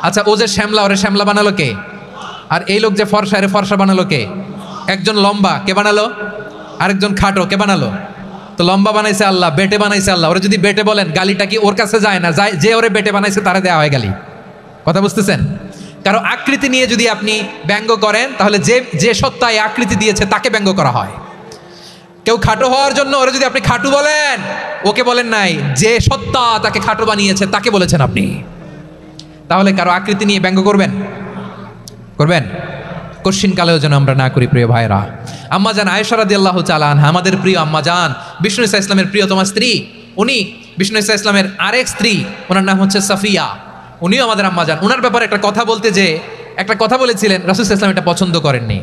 আচ্ছা, ও যে শ্যামলা, ওরে শ্যামলা বানালো কে? আর এই লোক যে ফর্সা, এরে ফর্সা বানালো কে? একজন লম্বা, কে বানালো? আরেকজন খাটো, কে বানালো? তো লম্বা বানাইছে আল্লাহ, বেটে বানাইছে আল্লাহ। ওরা যদি বেটে বলেন, গালিটা কি ওর কাছে যায় না? যায়। যে ওরে বেটে বানাইছে তারে দেওয়া হয় গালি। কথা বুঝতেছেন? কারো আকৃতি নিয়ে যদি আপনি ব্যঙ্গ করেন, তাহলে যে সত্তায় আকৃতি দিয়েছে তাকে ব্যঙ্গ করা হয়। কেউ খাটো হওয়ার জন্য ওরা যদি আপনি খাটু বলেন, ওকে বলেন নাই, যে সত্তা তাকে খাটো বানিয়েছে তাকে বলেছেন আপনি। তাহলে কারো আকৃতি নিয়ে ব্যঙ্গ করবেন? করবেন? কোশ্চিন কালেও যেন আমরা না করি। প্রিয় ভাইরা, আম্মা জান আয়েশা রাদিয়াল্লাহু তাআলা আনহা, আমাদের প্রিয় আম্মা জান, বিষ্ণু ইসা ইসলামের প্রিয়তমা স্ত্রী, উনি বিষ্ণু ইসা ইসলামের আরেক স্ত্রী, ওনার নাম হচ্ছে সাফিয়া, উনিও আমাদের আম্মা জান। ওনার ব্যাপারে একটা কথা বলতে যে একটা কথা বলেছিলেন, রাসূল সাল্লাল্লাহু আলাইহি ওয়াসাল্লাম এটা পছন্দ করেননি।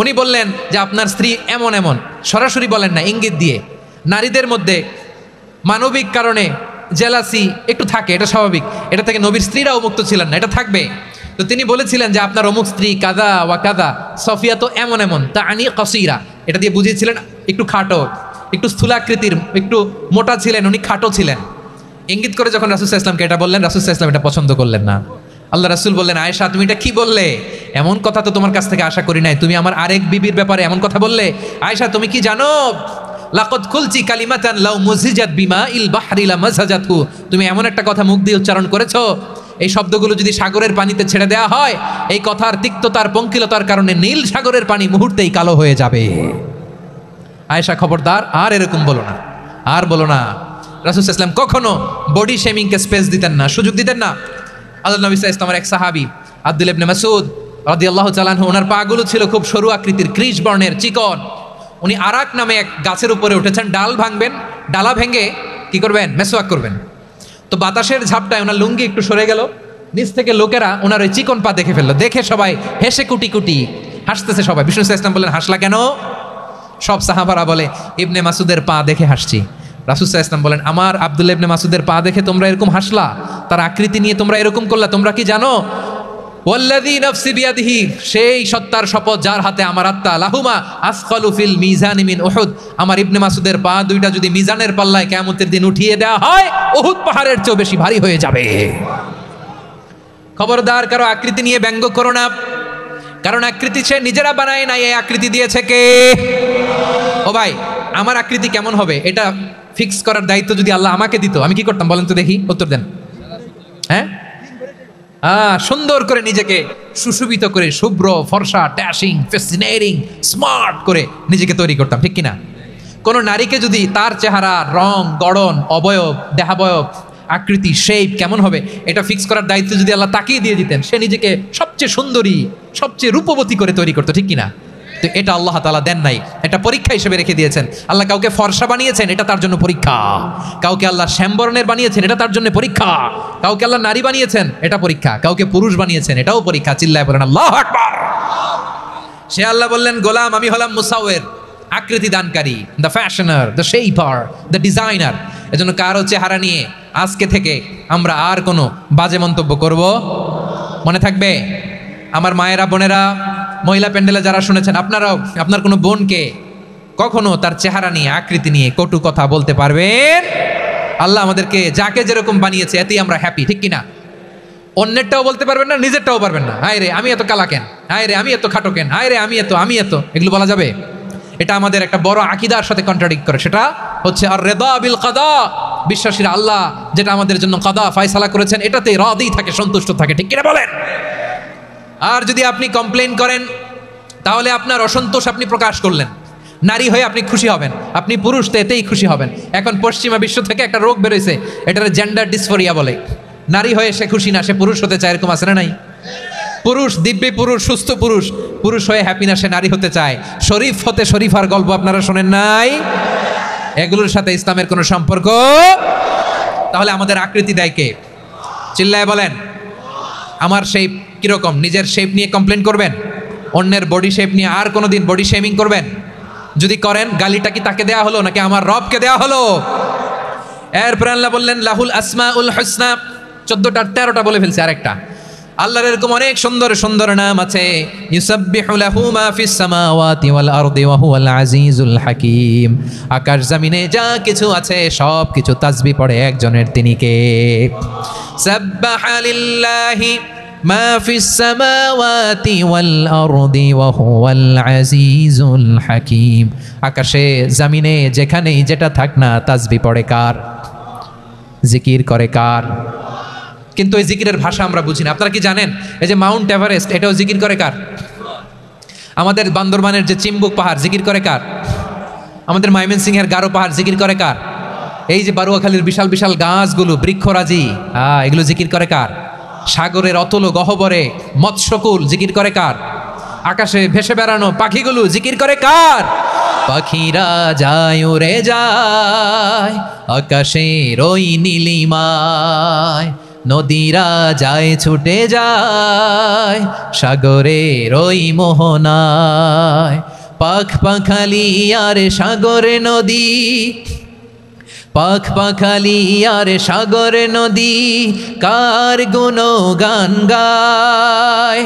উনি বললেন যে আপনার স্ত্রী এমন এমন, সরাসরি বলেন না, ইঙ্গিত দিয়ে। নারীদের মধ্যে মানবিক কারণে জেলাসি একটু থাকে, এটা স্বাভাবিক। এটা থেকে নবীর স্ত্রীরাও মুক্ত ছিলেন না, এটা থাকবে। তো তিনি বলেছিলেন যে আপনার অমুক স্ত্রী কাদা ওয়া কাদা, সফিয়া তো এমন এমন, তা আনি কসিরা, এটা দিয়ে বুঝিয়েছিলেন একটু খাটো, একটু স্থূলাকৃতির, একটু মোটা ছিলেন, উনি খাটো ছিলেন। ইঙ্গিত করে যখন রাসূল সাল্লাল্লাহু আলাইহি ওয়াসাল্লামকে এটা বললেন, রাসূল সাল্লাল্লাহু আলাইহি ওয়াসাল্লাম এটা পছন্দ করলেন না। আল্লাহ রাসূল বললেন, আয়েশা তুমি এটা কি বললে? এমন কথা তো তোমার কাছ থেকে আশা করি নাই। তুমি আমার আরেক বিবির ব্যাপারে এমন কথা বললে? আয়েশা তুমি কি জানো, লাকাদ কুলতি কালিমাতান লাউ মুজিজাত বিমাইল বাহরি লা মাযাজাতহু, তুমি এমন একটা কথা মুখ দিয়ে উচ্চারণ করেছো, এই শব্দগুলো যদি সাগরের পানিতে ছেড়ে দেওয়া হয়, এই কথার তিক্ততার, পঙ্কিলতার কারণে নীল সাগরের পানি মুহূর্তেই কালো হয়ে যাবে। আয়েশা খবরদার, আর এরকম বলো না, আর বলো না। রাসূল সাল্লাল্লাহু আলাইহি ওয়াসাল্লাম কখনো বডি শেমিংকে স্পেস দিতেন না, সুযোগ দিতেন না। আল্লাহ নবী সাল্লাল্লাহু আলাইহি ওয়াসাল্লামের এক সাহাবী আব্দুল ইবনে মাসউদ রাদিয়াল্লাহু তাআলা আনহু, ওনার পাগুলো ছিল খুব সরু আকৃতির, ক্রিশ বর্ণের, চিকন। উনি আরাক নামে এক গাছের উপরে উঠেছেন, ডাল ভাঙবেন, ডালা ভেঙে কি করবেন? মেসওয়াক করবেন। তো বাতাসের ঝাপটায় ওনার লুঙ্গি একটু সরে গেল, নিচ থেকে লোকেরা ওনার ওই চিকন পা দেখে ফেললো। দেখে সবাই হেসে কুটি কুটি হাসতেছে সবাই। বিষ্ণু সাল্লাল্লাহু আলাইহি ওয়াসাল্লাম বললেন, হাসলা কেন? সব সাহাবারা বলে, ইবনে মাসুদের পা দেখে হাসছি। রাসূল সাল্লাল্লাহু আলাইহি ওয়াসাল্লাম বলেন, আমার আব্দুল্লাহ ইবনে মাসুদের পা দেখে তোমরা এরকম হাসলা? তার আকৃতি নিয়ে তোমরা এরকম করলা? তোমরা কি জানো, ওয়াল্লাযী নাফসি বিয়াদিহি, সেই সত্তার শপথ যার হাতে আমার আত্মা, লাহুমা আসকালু ফিল মিজানি মিন উহুদ, আমার ইবনে মাসুদের পা দুইটা যদি মিজানের পাল্লায় কিয়ামতের দিন উঠিয়ে দেওয়া হয়, উহুদ পাহাড়ের চেয়েও বেশি ভারী হয়ে যাবে। খবরদার, কারো আকৃতি নিয়ে ব্যঙ্গ করো না, কারণ আকৃতি সে নিজেরা বানায় নাই, এই আকৃতি দিয়েছে কে? ও ভাই, আমার আকৃতি কেমন হবে এটা ফিক্স করার দায়িত্ব যদি আল্লাহ আমাকে দিত, আমি কি করতাম বলেন তো দেখি? উত্তর দেন। হ্যাঁ, সুন্দর করে নিজেকে সুশোভিত করে, শুভ্র, ফর্সা, ড্যাশিং, ফ্যাসিনেটিং, স্মার্ট করে নিজেকে তৈরি করতাম, ঠিক কিনা? কোন নারীকে যদি তার চেহারা, রং, গড়ন, অবয়ব, দেহাবয়ব, আকৃতি, শেপ কেমন হবে এটা ফিক্স করার দায়িত্ব যদি আল্লাহ তাকিয়ে দিয়ে দিতেন, সে নিজেকে সবচেয়ে সুন্দরী, সবচেয়ে রূপবতী করে তৈরি করতো, ঠিক কিনা? তো এটা আল্লাহ তাআলা দেন নাই, এটা পরীক্ষা হিসেবে রেখে দিয়েছেন। আল্লাহ কাউকে ফর্সা বানিয়েছেন, এটা তার জন্য পরীক্ষা। কাউকে আল্লাহ শ্যামবর্ণের বানিয়েছেন, এটা তার জন্য পরীক্ষা। কাউকে আল্লাহ নারী বানিয়েছেন, এটা পরীক্ষা। কাউকে পুরুষ বানিয়েছেন, এটাও পরীক্ষা। চিল্লায় বলেন আল্লাহু আকবার। সে আল্লাহ বললেন, গোলাম আমি হলাম মুসাওয়ির, আকৃতি দানকারী, the fashioner, the shaper, the designer. এজন্য কারো চেহারা নিয়ে আজকে থেকে আমরা আর কোনো বাজে মন্তব্য করব? মনে থাকবে? আমার মায়েরা, বোনেরা, মহিলা প্যান্ডেলে যারা শুনেছেন, আপনারাও আপনার কোনো বোনকে কখনো তার চেহারা নিয়ে, আকৃতি নিয়ে কটু কথা বলতে পারবেন? আল্লাহ আমাদেরকে যাকে যেরকম বানিয়েছে এতেই আমরা হ্যাপি, ঠিক কিনা? অন্যেরটাও বলতে পারবেন না, নিজেরটাও পারবেন না। হায় রে আমি এত কালা কেন, হায় রে আমি এত খাটো কেন, হায় রে আমি এত, এগুলো বলা যাবে? এটা আমাদের একটা বড় আকীদার সাথে কন্ট্রাডিক্ট করে। সেটা হচ্ছে আর রিদা বিল কাদা, বিশ্বাসীরা আল্লাহ যেটা আমাদের জন্য কাদা ফয়সালা করেছেন এটাতে রাদি থাকে, সন্তুষ্ট থাকে, ঠিক কিনা বলেন? আর যদি আপনি কমপ্লেইন করেন তাহলে আপনার অসন্তোষ আপনি প্রকাশ করলেন। নারী হয়ে আপনি খুশি হবেন, আপনি পুরুষ তো এতেই খুশি হবেন। এখন পশ্চিমা বিশ্ব থেকে একটা রোগ বেরোয়েছে, এটার জেন্ডার ডিসফোরিয়া বলে। নারী হয়ে সে খুশি না, সে পুরুষ হতে চায়, এরকম আছে না নাই? পুরুষ, দিব্যি পুরুষ, সুস্থ পুরুষ, পুরুষ হয়ে হ্যাপি না, সে নারী হতে চায়। শরীফ হতে শরীফার গল্প আপনারা শোনেন নাই? এগুলোর সাথে ইসলামের কোনো সম্পর্ক? তাহলে আমাদের আকৃতি দেয় কে? চিল্লায় বলেন। আমার শেপ কিরকম, নিজের শেপ নিয়ে কমপ্লেন করবেন? অন্যের বডি শেপ নিয়ে আর কোনোদিন বডি শেমিং করবেন? যদি করেন, গালিটা কি তাকে দেয়া হলো নাকি আমার রবকে দেয়া হলো? এরপর আল্লাহ বললেন লাহুল আসমাউল হুসনা, 14টা 13টা বলে ফেলছে, আরেকটা। আল্লাহর এরকম অনেক সুন্দর সুন্দর নাম আছে। ইউসাব্বিহু লাহু মা ফিস সামাওয়াতি ওয়াল আরদি ওয়া হুয়াল আজিজুল হাকীম। আকাশ জমিনে যা কিছু আছে সব কিছু তাসবিহ পড়ে একজনের, তিনি কে? সাব্বাহা লিল্লাহি মা ফিস সামাওয়াতি ওয়াল আরদি ওয়া হুয়াল আজিজুল হাকীম। আকাশে জমিনে যেখানেই যেটা থাক না, তাসবিহ পড়ে কার? জিকির করে কার? কিন্তু এই জিকিরের ভাষা আমরা বুঝি না। আপনারা কি জানেন এই যে মাউন্ট এভারেস্ট, এটাও জিকির করে কার? আমাদের বান্দরবানের যে চিম্বুক পাহাড়, জিকির করে কার? আমাদের ময়মনসিংহের গারো পাহাড়, জিকির করে কার? এই যে বারুয়াখালীর বিশাল বিশাল গাছগুলো, বৃক্ষরাজি, এগুলো জিকির করে কার? সাগরের অতল গহ্বরে মৎস্যকুল, জিকির করে কার? আকাশে ভেসে বেড়ানো পাখিগুলো, জিকির করে কার? পাখিরা যায় উড়ে যায় আকাশের ওই নীলিমায়, নদীরা যায় ছুটে যায় সাগরের ওই মোহনায়। পাখ পাখালি আর সাগরে নদী, পাখ পাখালি আর সাগর নদী, কার গুণগান গায়?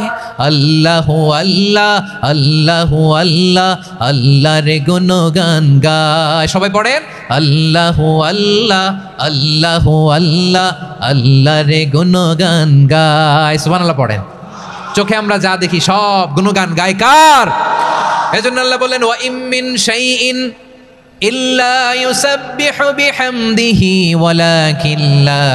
আল্লাহু আল্লাহ, আল্লাহু আল্লাহ, আল্লাহর গুণগান গায়। সবাই পড়েন আল্লাহু আল্লাহ, আল্লাহু আল্লাহ, আল্লাহর গুণগান গায়। সুবহানাল্লাহ পড়েন। চোখে আমরা যা দেখি সব গুণগান গায় কার? এজন্য আল্লাহ বললেন ওয়া ইম মিন শাইইন ইল্লা ইউসাব্বিহু বিহামদিহি ওয়ালাকিন লা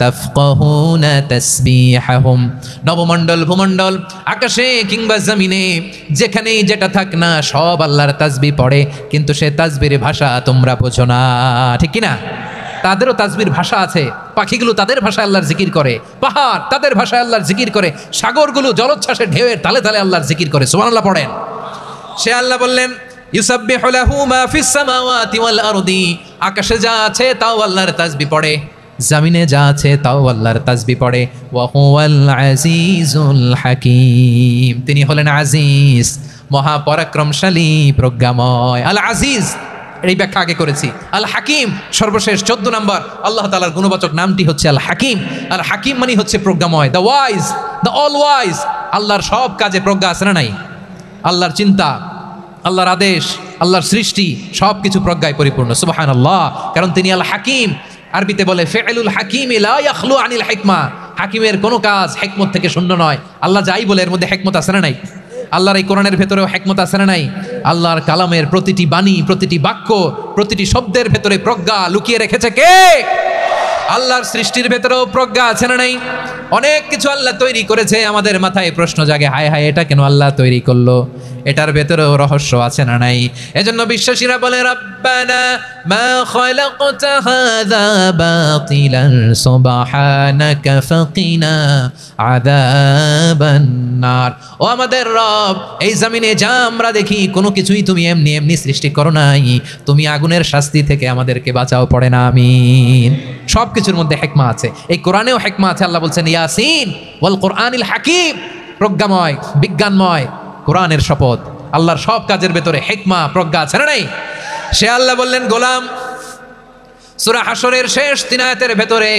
তাফকাহুনা তাসবিহাহুম। নবমণ্ডল, ভূমণ্ডল, আকাশে কিংবা জমিনে যেখানেই যেটা থাক না সব আল্লাহর তাসবিহ পড়ে, কিন্তু সে তাসবির ভাষা তোমরা বোঝো না, ঠিক কি না? তাদেরও তাসবির ভাষা আছে। পাখিগুলো তাদের ভাষায় আল্লাহর জিকির করে, পাহাড় তাদের ভাষায় আল্লাহর জিকির করে, সাগরগুলো জলোচ্ছ্বাসে ঢেউয়ের তালে তালে আল্লাহর জিকির করে। সুবহানাল্লাহ পড়েন। সে আল্লাহ বললেন ইউসাব্বিহু লাহু মা ফিস সামাওয়াতি ওয়াল আরদি, আকাশে যা আছে তাও আল্লাহর তাসবিহ পড়ে, জমিনে যা আছে তাও আল্লাহর তাসবিহ পড়ে। ওয়া হুয়াল আজিজুল হাকীম, তিনি হলেন আজিজ, মহাপরাক্রমশালী, প্রজ্ঞাময়। আল আজিজ এই ব্যাখ্যা আগে করেছি। আল হাকিম সর্বশেষ 14 নম্বর আল্লাহ তাআলার গুণবাচক নামটি হচ্ছে আল হাকিম। আল হাকিম মানে হচ্ছে প্রজ্ঞাময়, the wise, the all wise. আল্লাহর সব কাজে প্রজ্ঞা আছে না নাই? আল্লাহর চিন্তা, আল্লাহর আদেশ, আল্লাহর সৃষ্টি সব কিছু প্রজ্ঞায় পরিপূর্ণ। সুবহানাল্লাহ, কারণ তিনি আল হাকিম। আরবিতে বলে ফিআলুল হাকিম লা ইয়াখলু আনিল হিকমা, হাকিমের কোনো কাজ হিকমত থেকে শূন্য নয়। আল্লাহ যাই বলে এর মধ্যে হিকমত আছে না নাই? আল্লাহর এই কোরআনের ভেতরেও হিকমত আছে না নাই? আল্লাহর কালামের প্রতিটি বাণী, প্রতিটি বাক্য, প্রতিটি শব্দের ভেতরে প্রজ্ঞা লুকিয়ে রেখেছে কে? আল্লাহর সৃষ্টির ভেতরেও প্রজ্ঞা আছে না নাই? অনেক কিছু আল্লাহ তৈরি করেছে, আমাদের মাথায় প্রশ্ন জাগে, হায় হায় এটা কেন আল্লাহ তৈরি করলো? এটার ভেতরেও রহস্য আছে না নাই? এজন্য বিশ্বাসীরা বলে রব্বানা মা খালাকতা হাযা বাতিলান সুবহানাকা ফাকিনা আযাবান নার। ও আমাদের রব, এই জমিনে যা আমরা দেখি কোনো কিছুই তুমি এমনি এমনি সৃষ্টি করো নাই, তুমি আগুনের শাস্তি থেকে আমাদেরকে বাঁচাও, পড়ে না আমিন। সব কিছুর মধ্যে হিকমা আছে, এই কোরআনেও হিকমা আছে। আল্লাহ বলছেন ইয়াসিন ওয়াল কোরআনিল হাকিম, প্রজ্ঞাময়, বিজ্ঞানময় কোরআনের শপথ। আল্লাহর সব কাজের ভেতরে হিকমা, প্রজ্ঞা আছে না নাই? সে আল্লাহ বললেন গোলাম, সূরা হাশরের শেষ 3 আয়াতের ভেতরে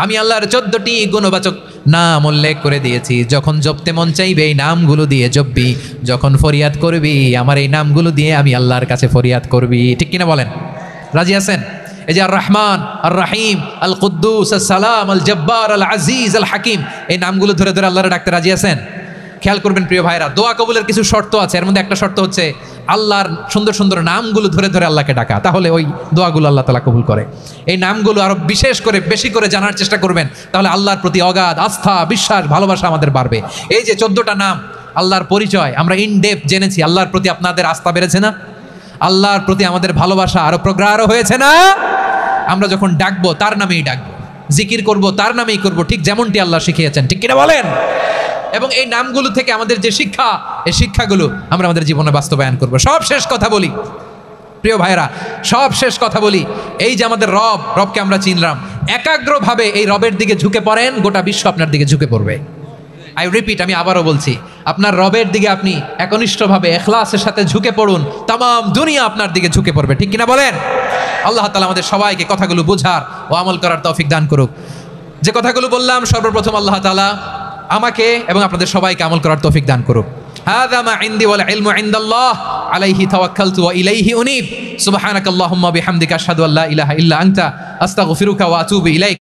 আমি আল্লাহর 14টি গুণবাচক নাম উল্লেখ করে দিয়েছি, যখন জপতে মন চাইবে এই নামগুলো দিয়ে জপবি, যখন ফরিয়াদ করবি আমার এই নামগুলো দিয়ে আমি আল্লাহর কাছে ফরিয়াদ করবি। ঠিক কিনা বলেন? রাজি আছেন? এই যে আর রহমান, আর রাহিম, আল কুদ্দুস, আল সালাম, আল জব্বার, আল আজিজ, আল হাকিম, এই নামগুলো ধরে ধরে আল্লাহর ডাকতে রাজি আছেন? খেয়াল করবেন প্রিয় ভাইরা, দোয়া কবুলের কিছু শর্ত আছে। এর মধ্যে একটা শর্ত হচ্ছে আল্লাহর সুন্দর সুন্দর নামগুলো ধরে ধরে আল্লাহকে ডাকা, তাহলে ওই দোয়াগুলো আল্লাহ তাআলা কবুল করে। এই নামগুলো আরো বিশেষ করে বেশি করে জানার চেষ্টা করবেন, তাহলে আল্লাহর প্রতি অগাধ আস্থা, বিশ্বাস, ভালোবাসা আমাদের বাড়বে। এই যে 14টা নাম আল্লাহর পরিচয় আমরা ইন ডেপথ জেনেছি, আল্লাহর প্রতি আপনাদের আস্থা বেড়েছে না? আল্লাহর প্রতি আমাদের ভালোবাসা আরো প্রগাঢ় হয়েছে না? আমরা যখন ডাকবো তার নামেই ডাকবো, জিকির করব তার নামেই করব, ঠিক যেমনটি আল্লাহ শিখিয়েছেন। ঠিক কিনা বলেন? এবং এই নামগুলো থেকে আমাদের যে শিক্ষা, এই শিক্ষাগুলো আমরা আমাদের জীবনে বাস্তবায়ন করব। সব শেষ কথা বলি প্রিয় ভাইরা, সব শেষ কথা বলি, এই যে আমাদের রবকে আমরা চিনলাম, একাগ্রভাবে এই রবের দিকে ঝুঁকে পড়েন, গোটা বিশ্ব আপনার দিকে ঝুঁকে পড়বে। আই রিপিট, আমি আবারও বলছি, আপনার রবের দিকে আপনি একনিষ্ঠভাবে ইখলাসের সাথে ঝুঁকে পড়ুন, তামাম দুনিয়া আপনার দিকে ঝুঁকে পড়বে। ঠিক কিনা বলেন? আল্লাহ তাআলা আমাদের সবাইকে কথাগুলো বোঝার ও আমল করার তৌফিক দান করুক। যে কথাগুলো বললাম, সর্বপ্রথম আল্লাহ তাআলা আমাকে এবং আপনাদের সবাইকে আমল করার তৌফিক দান করুক। হাযা মা ইনদি ওয়াল ইলমু ইনদাল্লাহ আলাইহি তাওয়াক্কালতু ওয়া ইলাইহি উনীব। সুবহানাকাল্লাহুম্মা বিহামদিকা আশহাদু আল্লা ইলাহা ইল্লা আনতা আস্তাগফিরুকা ওয়া আতুবু ইলাইক।